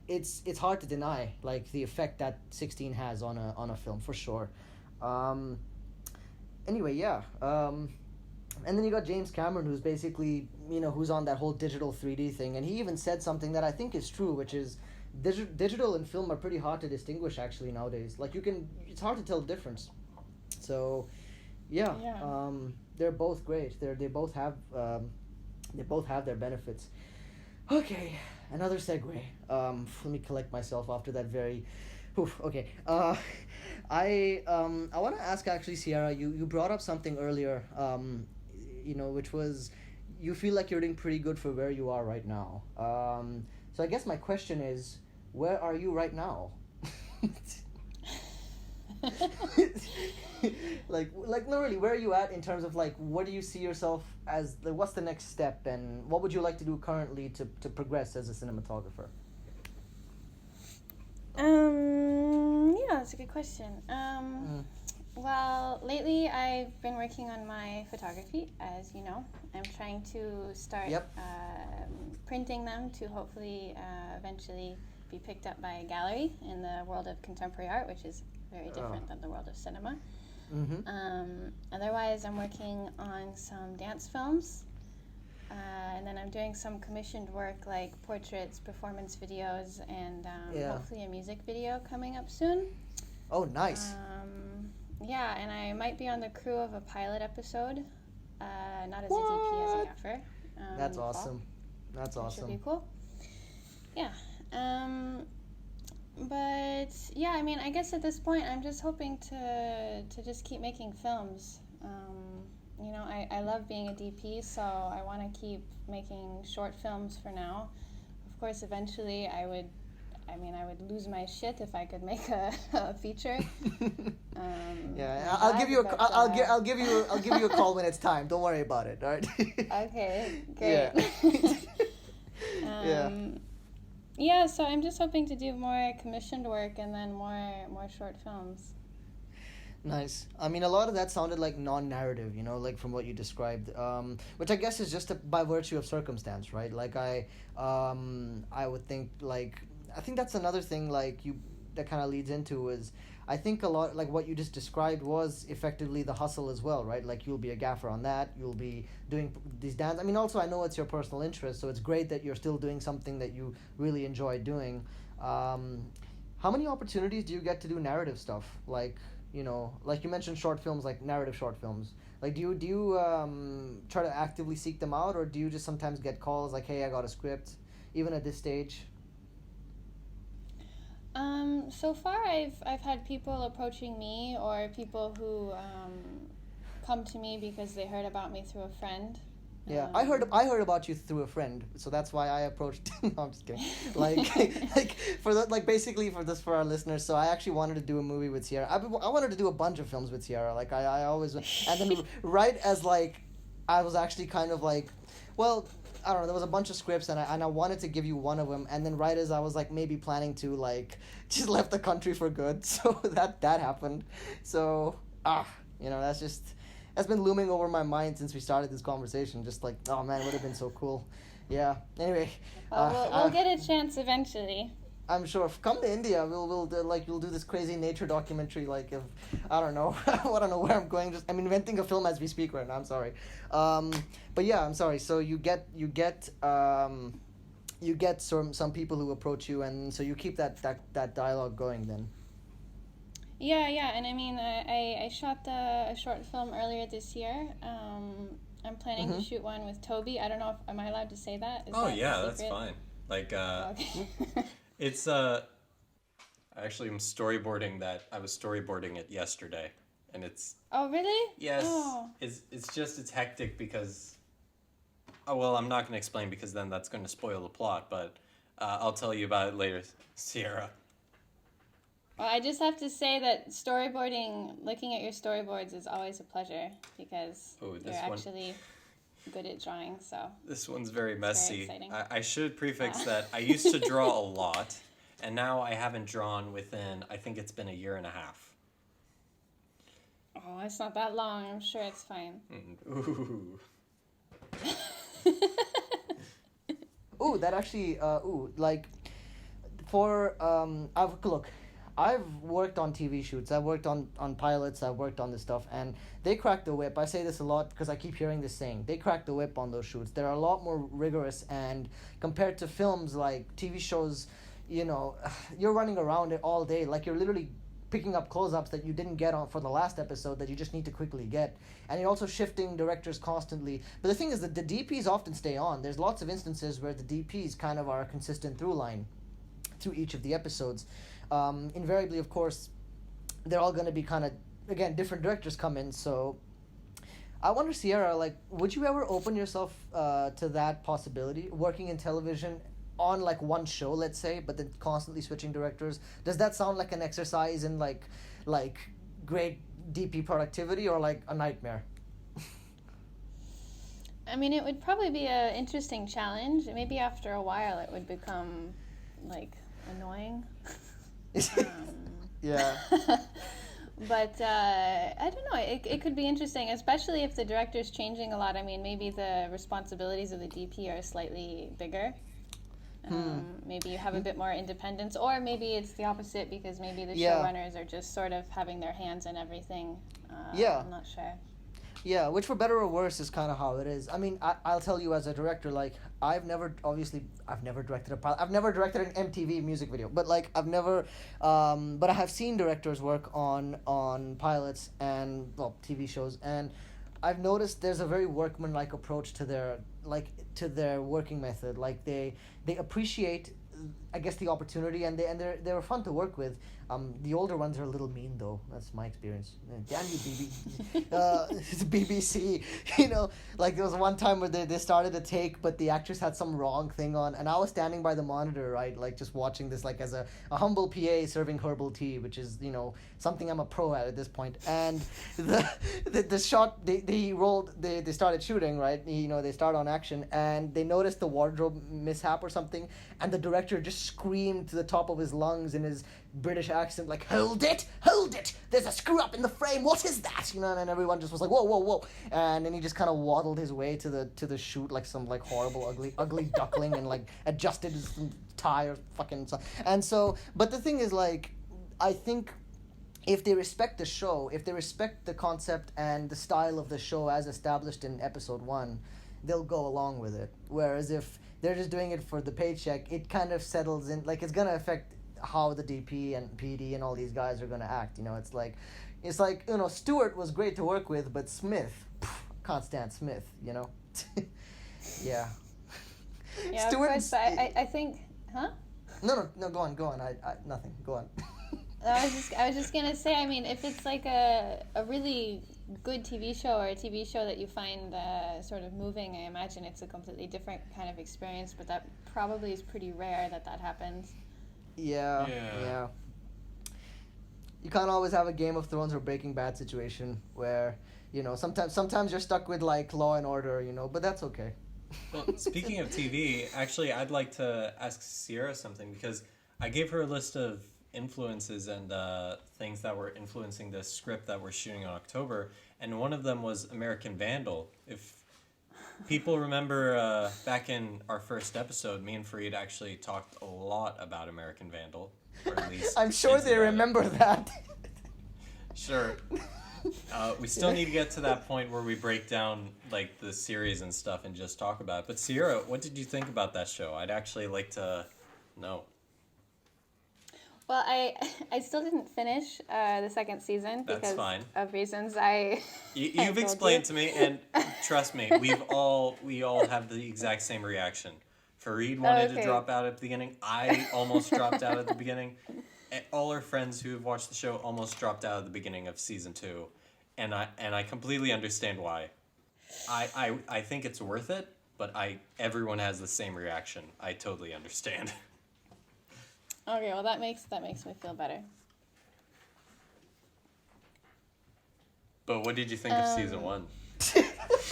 Speaker 1: it's hard to deny like the effect that 16 has on a film for sure. Anyway, yeah. And then you got James Cameron, who's basically, who's on that whole digital 3D thing. And he even said something that I think is true, which is digital and film are pretty hard to distinguish, actually, nowadays. Like, it's hard to tell the difference. So, yeah. They're both great. They both have their benefits. Okay, another segue. Let me collect myself after that very... okay. I want to ask, actually, Sierra, you brought up something earlier, which was you feel like you're doing pretty good for where you are right now. So I guess my question is, where are you right now? like no, really, where are you at in terms of like, what do you see yourself as, what's the next step, and what would you like to do currently to progress as a cinematographer?
Speaker 3: Yeah, that's a good question. Well, lately I've been working on my photography, as you know. I'm trying to start
Speaker 1: Yep.
Speaker 3: printing them to hopefully eventually be picked up by a gallery in the world of contemporary art, which is very different than the world of cinema. Otherwise, I'm working on some dance films, and then I'm doing some commissioned work like portraits, performance videos, and hopefully a music video coming up soon.
Speaker 1: Oh, nice.
Speaker 3: Yeah, and I might be on the crew of a pilot episode, not as a DP, as a gaffer.
Speaker 1: That's
Speaker 3: in the fall,
Speaker 1: awesome. That's
Speaker 3: which
Speaker 1: awesome.
Speaker 3: would be cool. Yeah. But yeah, I mean, I guess at this point, I'm just hoping to just keep making films. You know, I love being a DP, so I want to keep making short films for now. Of course, eventually, I would lose my shit if I could make a feature.
Speaker 1: Yeah, I'll give you I'll give you a call when it's time. Don't worry about it. All right.
Speaker 3: Okay, great.
Speaker 1: Yeah.
Speaker 3: Yeah, so I'm just hoping to do more commissioned work and then more short films.
Speaker 1: Nice. I mean, a lot of that sounded like non-narrative, you know, like from what you described, which I guess is just by virtue of circumstance, right? Like I would think like I think that's another thing like that kind of leads into is I think a lot like what you just described was effectively the hustle as well, right? Like you'll be a gaffer on that, you'll be doing these dance. I mean, also I know it's your personal interest, so it's great that you're still doing something that you really enjoy doing. How many opportunities do you get to do narrative stuff? Like, you know, like you mentioned short films, like narrative short films. Like, do you try to actively seek them out, or do you just sometimes get calls like, "Hey, I got a script," even at this stage?
Speaker 3: So far, I've had people approaching me or people who come to me because they heard about me through a friend.
Speaker 1: Yeah, I heard about you through a friend, so that's why I approached. No, I'm just kidding. Like for the basically for our listeners. So I actually wanted to do a movie with Sierra. I wanted to do a bunch of films with Sierra. Like I always, and then right as like I was actually kind of like, well, I don't know. There was a bunch of scripts, and I wanted to give you one of them. And then right as I was like maybe planning to like just left the country for good, so that happened. So you know that's been looming over my mind since we started this conversation. Just like, oh man, it would have been so cool. Yeah. Anyway,
Speaker 3: well, we'll get a chance eventually.
Speaker 1: I'm sure. Come to India, we'll do this crazy nature documentary. Like, if I don't know, I don't know where I'm going. Just I'm inventing a film as we speak right now. I'm sorry. But yeah, I'm sorry. So you get some people who approach you, and so you keep that dialogue going then.
Speaker 3: Yeah, and I mean, I shot a short film earlier this year. I'm planning to shoot one with Toby. I don't know if am I allowed to say that? Is that
Speaker 2: yeah,
Speaker 3: a
Speaker 2: that's
Speaker 3: secret?
Speaker 2: fine. Like,
Speaker 3: Okay.
Speaker 2: it's actually I'm storyboarding that. I was storyboarding it yesterday, and it's
Speaker 3: Oh, really?
Speaker 2: yes,
Speaker 3: Oh.
Speaker 2: it's hectic because. Oh well, I'm not going to explain because then that's going to spoil the plot. But I'll tell you about it later, Sierra.
Speaker 3: Well, I just have to say that storyboarding, looking at your storyboards is always a pleasure because you're actually good at drawing, so.
Speaker 2: This one's very messy.
Speaker 3: Very exciting.
Speaker 2: I should prefix that I used to draw a lot, and now I haven't drawn within, I think it's been a year and a half.
Speaker 3: Oh, it's not that long. I'm sure it's fine.
Speaker 2: Ooh.
Speaker 1: Ooh, that actually, like, for, I've worked on TV shoots, I've worked on pilots, I've worked on this stuff, and they crack the whip. I say this a lot because I keep hearing this saying. They crack the whip on those shoots. They're a lot more rigorous, and compared to films like TV shows, you know, you're running around it all day. Like, you're literally picking up close-ups that you didn't get on for the last episode that you just need to quickly get. And you're also shifting directors constantly. But the thing is that the DPs often stay on. There's lots of instances where the DPs kind of are a consistent through line through each of the episodes. Invariably, of course, they're all going to be kind of, again, different directors come in. So I wonder, Sierra, like, would you ever open yourself to that possibility, working in television on like one show, let's say, but then constantly switching directors? Does that sound like an exercise in like great DP productivity, or like a nightmare?
Speaker 3: I mean, it would probably be an interesting challenge. Maybe after a while it would become like annoying.
Speaker 1: Yeah.
Speaker 3: But I don't know. It could be interesting, especially if the director's changing a lot. I mean, maybe the responsibilities of the DP are slightly bigger. Maybe you have a bit more independence, or maybe it's the opposite because maybe the
Speaker 1: Yeah.
Speaker 3: showrunners are just sort of having their hands in everything.
Speaker 1: Yeah.
Speaker 3: I'm not sure.
Speaker 1: Yeah, which for better or worse is kind of how it is. I mean, I'll tell you as a director, like, I've never directed a pilot. I've never directed an MTV music video, but like, but I have seen directors work on pilots and, well, TV shows, and I've noticed there's a very workmanlike approach to their working method. Like, they appreciate, I guess, the opportunity, and they're fun to work with. The older ones are a little mean, though. That's my experience. Damn you, it's BBC. Like, there was one time where they started a take, but the actress had some wrong thing on, and I was standing by the monitor, right, like, just watching this, like, as a humble PA serving herbal tea, which is, something I'm a pro at this point. And the shot, they started shooting, right? They start on action, and they noticed the wardrobe mishap or something, and the director just screamed to the top of his lungs in his British accent, like, hold it, there's a screw up in the frame, what is that? And everyone just was like, whoa, and then he just kind of waddled his way to the shoot like some, like, horrible ugly duckling, and, like, adjusted his tie or fucking stuff. And so, but the thing is, like, I think if they respect the show, if they respect the concept and the style of the show as established in episode 1, they'll go along with it. Whereas if they're just doing it for the paycheck, it kind of settles in, like, it's gonna affect how the DP and PD and all these guys are gonna act. It's like Stewart was great to work with, but Smith, can't stand Smith. Yeah.
Speaker 3: Yeah,
Speaker 1: Stewart,
Speaker 3: of course. But I think, huh?
Speaker 1: No, go on. I nothing. Go on.
Speaker 3: I was just gonna say. I mean, if it's like a really good TV show, or a TV show that you find sort of moving, I imagine it's a completely different kind of experience. But that probably is pretty rare that happens.
Speaker 1: Yeah. You can't always have a Game of Thrones or Breaking Bad situation where, sometimes you're stuck with, like, Law and Order, but that's okay.
Speaker 2: Well, speaking of TV, actually, I'd like to ask Sierra something, because I gave her a list of influences and things that were influencing the script that we're shooting in October, and one of them was American Vandal. If people remember, back in our first episode, me and Fareed actually talked a lot about American Vandal, or at least
Speaker 1: I'm sure they remember that.
Speaker 2: Sure. We still need to get to that point where we break down, like, the series and stuff and just talk about it. But Sierra, what did you think about that show? I'd actually like to know.
Speaker 3: Well, I still didn't finish the second season because of reasons
Speaker 2: You've explained to me, and trust me, we all have the exact same reaction. Fareed wanted to drop out at the beginning. I almost dropped out at the beginning. All our friends who have watched the show almost dropped out at the beginning of season 2, and I completely understand why. I think it's worth it, but everyone has the same reaction. I totally understand.
Speaker 3: Okay, well that makes me feel better.
Speaker 2: But what did you think of season 1?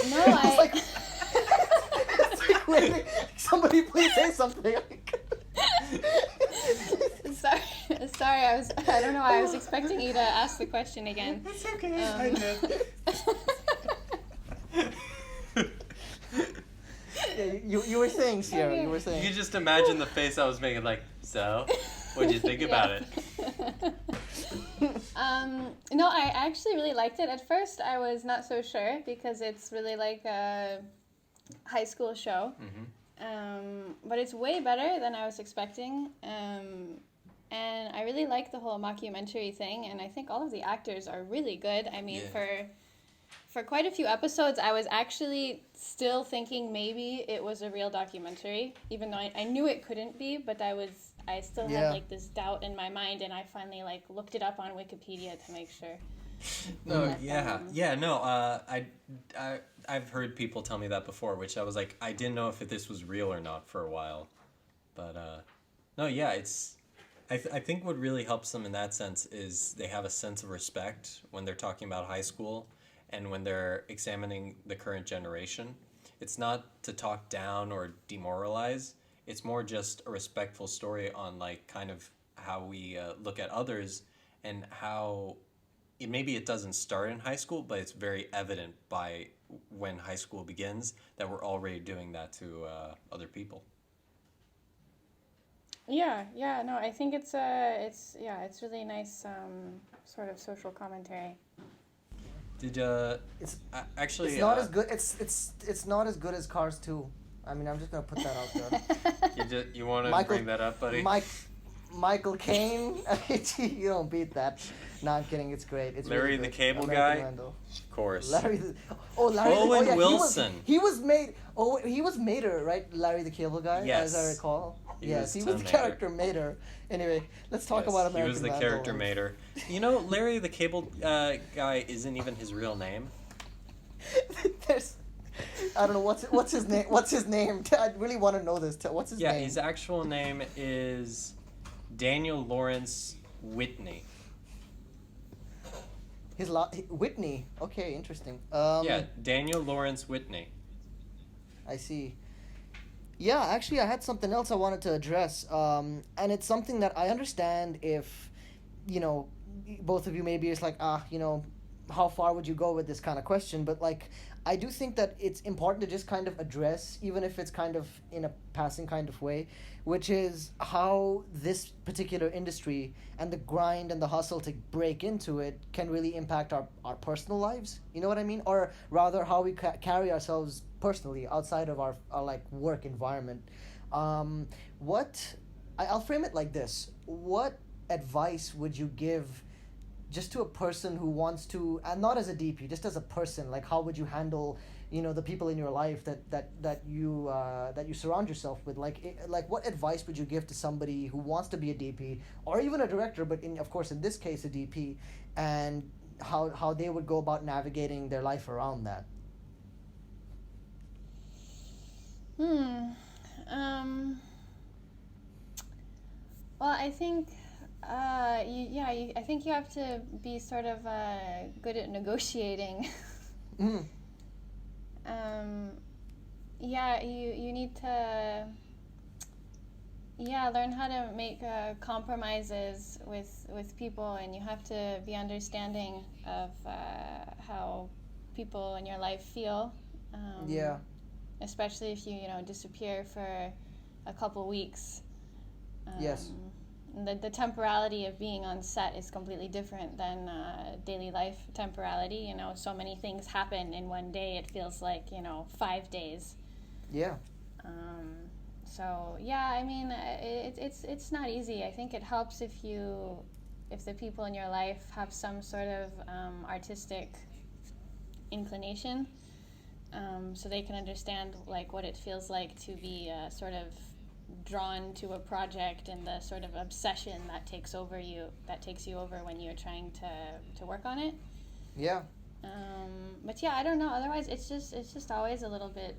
Speaker 3: No, I.
Speaker 1: Wait, somebody please say something.
Speaker 3: Sorry, I don't know why I was expecting you to ask the question again.
Speaker 2: It's okay, I did.
Speaker 1: Yeah, you were saying, Sierra,
Speaker 3: Okay.
Speaker 1: you were saying.
Speaker 2: You can just imagine the face I was making, like, so, what'd you think about it?
Speaker 3: No, I actually really liked it. At first, I was not so sure because it's really like a high school show.
Speaker 2: Mm-hmm.
Speaker 3: But it's way better than I was expecting. And I really like the whole mockumentary thing, and I think all of the actors are really good. I mean, for quite a few episodes, I was actually still thinking maybe it was a real documentary, even though I knew it couldn't be, but I still had, like, this doubt in my mind, and I finally, like, looked it up on Wikipedia to make sure.
Speaker 2: I've heard people tell me that before, which I was like, I didn't know if this was real or not for a while. But, I think what really helps them in that sense is they have a sense of respect when they're talking about high school and when they're examining the current generation. It's not to talk down or demoralize. It's more just a respectful story on, like, kind of how we look at others and how maybe it doesn't start in high school, but it's very evident by when high school begins that we're already doing that to other people.
Speaker 3: Yeah, no, I think it's really nice sort of social commentary.
Speaker 2: Did
Speaker 1: It's
Speaker 2: actually
Speaker 1: it's not as good. It's not as good as Cars 2. I mean, I'm just gonna put that out there.
Speaker 2: you want to
Speaker 1: Michael-
Speaker 2: bring that up, buddy?
Speaker 1: Michael Caine, you don't beat that. No, I'm kidding. It's great. It's
Speaker 2: Larry
Speaker 1: really
Speaker 2: the
Speaker 1: good.
Speaker 2: Cable
Speaker 1: American
Speaker 2: Guy?
Speaker 1: Vandal.
Speaker 2: Of course.
Speaker 1: Larry.
Speaker 2: Owen
Speaker 1: yeah,
Speaker 2: Wilson.
Speaker 1: He was made. Oh, he was Mater, right? Larry the Cable Guy,
Speaker 2: Yes.
Speaker 1: as I recall.
Speaker 2: He
Speaker 1: Yes,
Speaker 2: was
Speaker 1: he was the
Speaker 2: Mater.
Speaker 1: character Mater. Anyway, let's talk
Speaker 2: Yes,
Speaker 1: about American
Speaker 2: He was the
Speaker 1: Vandal.
Speaker 2: character Mater. You know, Larry the Cable Guy isn't even his real name.
Speaker 1: There's, I don't know what's his name. What's his name? I really want to know this. What's his
Speaker 2: Yeah,
Speaker 1: name?
Speaker 2: his actual name is Daniel Lawrence Whitney.
Speaker 1: Whitney. Okay, interesting.
Speaker 2: Yeah, Daniel Lawrence Whitney.
Speaker 1: I see. Yeah, actually, I had something else I wanted to address, and it's something that I understand if, both of you maybe it's like, how far would you go with this kind of question? But, like, I do think that it's important to just kind of address, even if it's kind of in a passing kind of way, which is how this particular industry and the grind and the hustle to break into it can really impact our personal lives. You know what I mean? Or rather, how we carry ourselves personally outside of our like work environment. I'll frame it like this: what advice would you give just to a person who wants to, and not as a DP, just as a person? Like, how would you handle the people in your life that you surround yourself with? Like what advice would you give to somebody who wants to be a DP or even a director, but in this case a DP, and how they would go about navigating their life around that?
Speaker 3: Well, I think, I think you have to be sort of good at negotiating. You need to, learn how to make compromises with people, and you have to be understanding of how people in your life feel. Especially if you disappear for a couple weeks.
Speaker 1: Yes.
Speaker 3: The temporality of being on set is completely different than daily life temporality. So many things happen in one day. It feels like 5 days.
Speaker 1: Yeah.
Speaker 3: I mean, it's not easy. I think it helps if the people in your life have some sort of artistic inclination. So they can understand like what it feels like to be sort of drawn to a project and the sort of obsession that takes you over when you're trying to work on it.
Speaker 1: Yeah.
Speaker 3: But I don't know. Otherwise, it's just always a little bit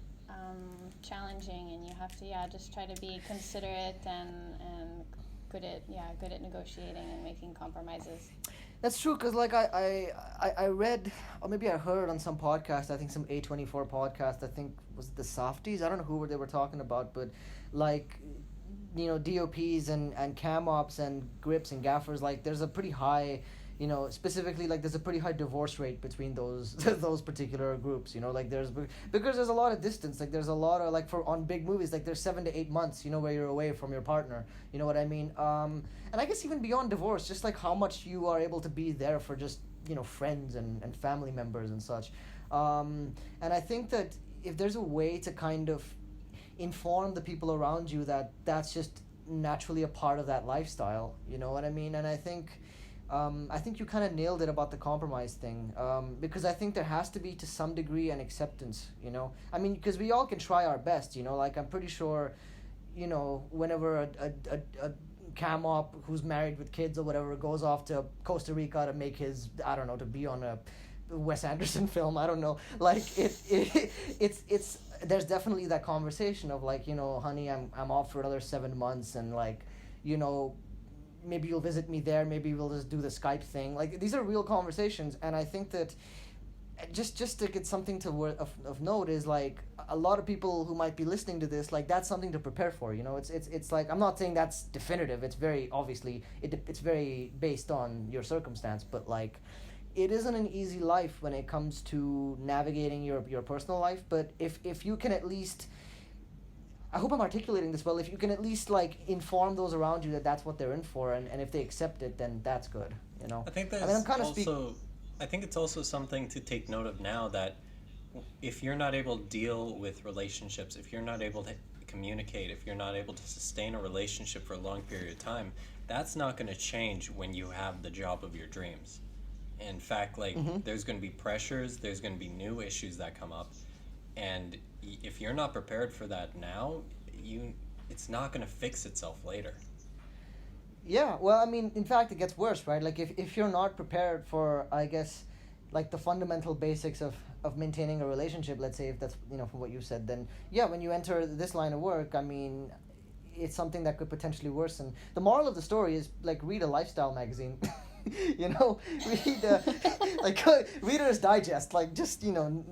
Speaker 3: challenging, and you have to just try to be considerate and good at negotiating and making compromises.
Speaker 1: That's true, because like I read, or maybe I heard on some podcast, I think some A24 podcast, I think was it the Softies, I don't know who they were talking about, but like DOPs and cam ops and grips and gaffers, like there's a pretty high, specifically like there's a pretty high divorce rate between those those particular groups, like because there's a lot of distance, like there's a lot of like on big movies, like there's 7 to 8 months, where you're away from your partner, you know what I mean? And I guess even beyond divorce, just like how much you are able to be there for just friends and family members and such, and I think that if there's a way to kind of inform the people around you that that's just naturally a part of that lifestyle, you know what I mean? And I think you kind of nailed it about the compromise thing, because I think there has to be to some degree an acceptance, I mean, because we all can try our best, like I'm pretty sure, whenever a cam op who's married with kids or whatever goes off to Costa Rica to make his, I don't know, to be on a Wes Anderson film, I don't know, like it's there's definitely that conversation of like, honey, I'm off for another 7 months, and like, maybe you'll visit me there, maybe we'll just do the Skype thing. Like these are real conversations, and I think that just to get something of note is like a lot of people who might be listening to this, like that's something to prepare for, it's like, I'm not saying that's definitive, it's very obviously it's very based on your circumstance, but like it isn't an easy life when it comes to navigating your personal life, but if you can at least, I hope I'm articulating this well, if you can at least like inform those around you that that's what they're in for, and if they accept it, then that's good, you know.
Speaker 2: I think
Speaker 1: I'm kind of
Speaker 2: I think it's also something to take note of now, that if you're not able to deal with relationships, if you're not able to communicate, if you're not able to sustain a relationship for a long period of time, that's not going to change when you have the job of your dreams. In fact, like, there's going to be pressures, there's going to be new issues that come up, and if you're not prepared for that now, it's not going to fix itself later.
Speaker 1: Yeah, well, I mean, in fact, it gets worse, right? Like, if you're not prepared for, I guess, like the fundamental basics of maintaining a relationship, let's say, if that's, you know, from what you said, then, yeah, when you enter this line of work, I mean, it's something that could potentially worsen. The moral of the story is, like, read a lifestyle magazine. You know, read, like, Reader's Digest, like, just, you know,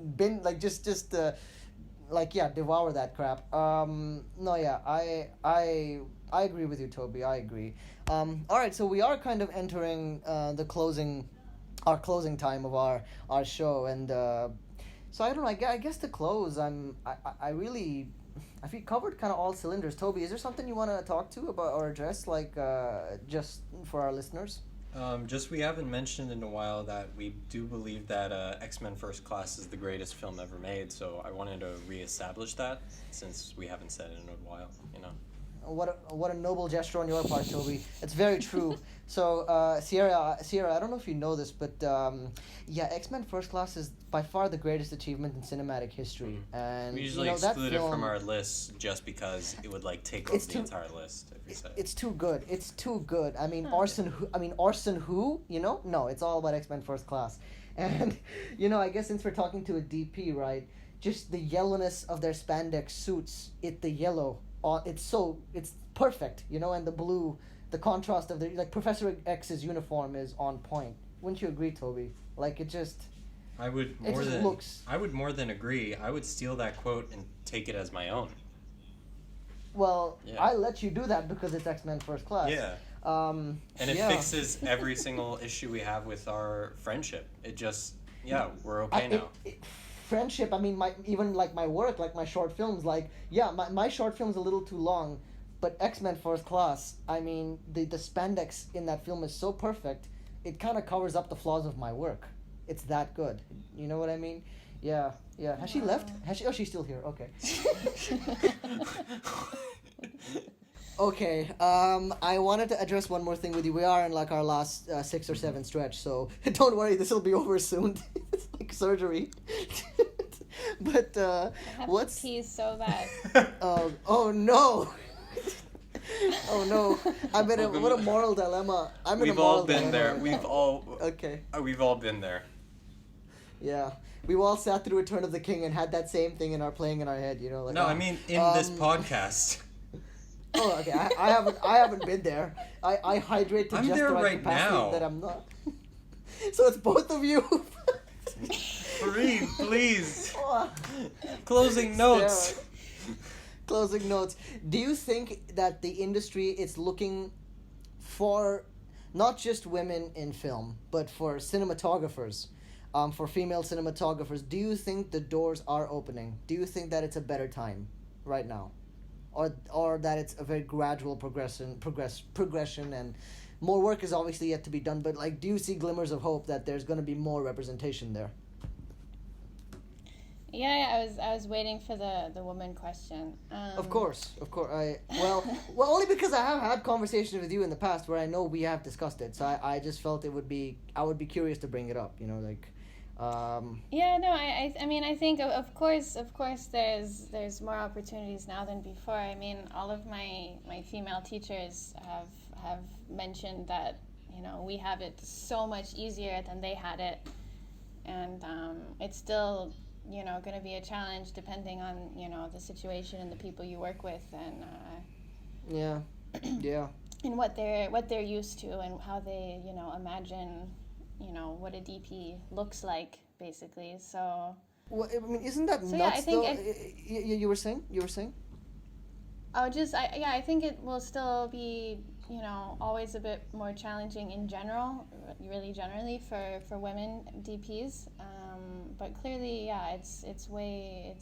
Speaker 1: like, yeah, devour that crap. No, yeah, I agree with you, Toby. I agree. All right, so we are kind of entering our closing time of our show, and so I don't know. I guess to close, I feel covered kind of all cylinders. Toby, is there something you want to talk to about or address, like just for our listeners?
Speaker 2: Just we haven't mentioned in a while that we do believe that X-Men First Class is the greatest film ever made, so I wanted to reestablish that since we haven't said it in a while, you know.
Speaker 1: What a noble gesture on your part, Toby. It's very true. So, Sierra, I don't know if you know this, but yeah, X-Men First Class is by far the greatest achievement in cinematic history. And
Speaker 2: we usually exclude it from our lists just because it would like take over the entire list if we said it.
Speaker 1: It's too good. It's too good. I mean, Orson Who, you know? No, it's all about X-Men First Class. And, you know, I guess since we're talking to a DP, right, just the yellowness of their spandex suits, the yellow, it's perfect, you know, and the blue, the contrast of like Professor X's uniform is on point. Wouldn't you agree, Toby? Like, it just...
Speaker 2: I would more than agree. I would steal that quote and take it as my own.
Speaker 1: Well, yeah. I let you do that because it's X-Men First Class.
Speaker 2: Yeah. And it fixes every single issue we have with our friendship. It just, we're okay now.
Speaker 1: Friendship, I mean, even like my work, like my short films, like, yeah, my short film's a little too long, but X-Men First Class, I mean, the spandex in that film is so perfect, it kind of covers up the flaws of my work. It's that good. You know what I mean? Yeah. Has she left? Oh, she's still here. Okay. Okay, I wanted to address one more thing with you. We are in like our last 6 or 7 stretch, so don't worry, this will be over soon. It's like surgery. But
Speaker 3: I have to pee so bad.
Speaker 1: Oh no. Oh no! What a moral dilemma.
Speaker 2: We've all been there.
Speaker 1: Okay.
Speaker 2: We've all been there.
Speaker 1: Yeah, we've all sat through Return of the King and had that same thing playing in our head. You know, like.
Speaker 2: No, I mean in this podcast.
Speaker 1: Oh, okay. I haven't been there. I hydrate to
Speaker 2: I'm
Speaker 1: just
Speaker 2: there
Speaker 1: the right
Speaker 2: right
Speaker 1: capacity
Speaker 2: now.
Speaker 1: that I'm not. So it's both of you.
Speaker 2: Breathe, please. Closing notes.
Speaker 1: Closing notes. Do you think that the industry is looking for not just women in film, but for cinematographers, for female cinematographers? Do you think the doors are opening? Do you think that it's a better time right now? Or that it's a very gradual progression and more work is obviously yet to be done, but like, do you see glimmers of hope that there's going to be more representation there?
Speaker 3: Yeah, I was waiting for the woman question.
Speaker 1: Of course. Well, only because I have had conversations with you in the past where I know we have discussed it. So I just felt I would be curious to bring it up. You know, like.
Speaker 3: Yeah, no, I mean, I think of course there's more opportunities now than before. I mean, all of my female teachers have mentioned that, you know, we have it so much easier than they had it, and it's still, you know, going to be a challenge depending on, you know, the situation and the people you work with, and
Speaker 1: yeah
Speaker 3: and what they're used to and how they, you know, imagine, you know, what a DP looks like, basically. So
Speaker 1: well, I mean, isn't that nuts?
Speaker 3: Yeah, I think
Speaker 1: you were saying
Speaker 3: I think it will still be you know, always a bit more challenging in general, really generally for women DPs. But clearly, yeah, it's way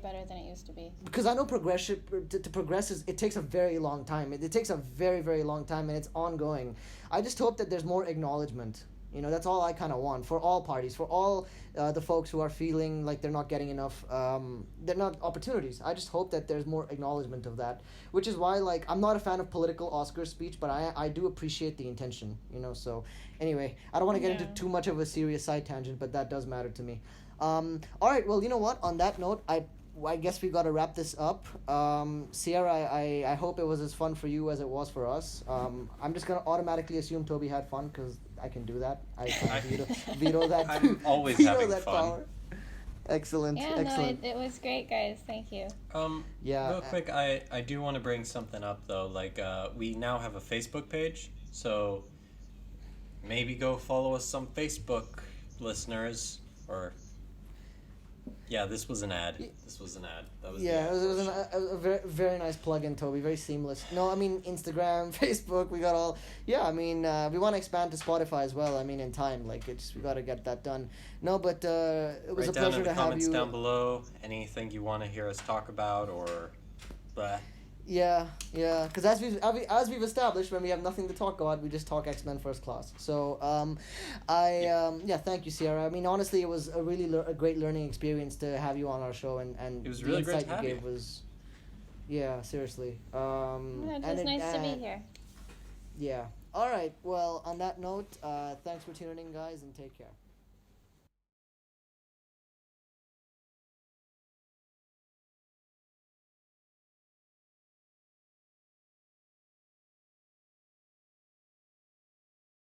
Speaker 3: better than it used to be.
Speaker 1: Because I know progression to progress it takes a very long time. It takes a very, very long time, and it's ongoing. I just hope that there's more acknowledgement. You know, that's all I kind of want for all parties, for all the folks who are feeling like they're not getting enough, they're not opportunities. I just hope that there's more acknowledgement of that, which is why, like, I'm not a fan of political Oscar speech, but I do appreciate the intention, you know. So anyway, I don't want to get into too much of a serious side tangent, but that does matter to me. All right, well, you know what? On that note, I guess we got to wrap this up. Sierra, I hope it was as fun for you as it was for us. I'm just going to automatically assume Toby had fun because I can do that. I veto that.
Speaker 2: I'm always
Speaker 1: veto
Speaker 2: having
Speaker 1: that
Speaker 2: fun.
Speaker 1: Power. Excellent.
Speaker 3: Yeah,
Speaker 1: excellent.
Speaker 3: no, it was great, guys. Thank you.
Speaker 1: Yeah.
Speaker 2: Real quick, I do want to bring something up, though. Like, we now have a Facebook page, so maybe go follow us on Facebook, listeners, or... Yeah, this was an ad. That was
Speaker 1: it was a very, very nice plug-in, Toby. Very seamless. No, I mean, Instagram, Facebook, we got all... Yeah, I mean, we want to expand to Spotify as well. I mean, in time. Like, we got to get that done. No, but it was a pleasure to have you.
Speaker 2: Write down in the comments down below anything you want to hear us talk about or... Blah.
Speaker 1: Yeah, because as we've established, when we have nothing to talk about, we just talk X-Men First Class. So, thank you, Sierra. I mean, honestly, it was a great learning experience to have you on our show, and
Speaker 2: it was
Speaker 1: the
Speaker 2: really
Speaker 1: insight
Speaker 2: great to have
Speaker 1: you gave
Speaker 2: you.
Speaker 1: was, yeah, seriously.
Speaker 3: It was nice to be here.
Speaker 1: Yeah. All right. Well, on that note, thanks for tuning in, guys, and take care.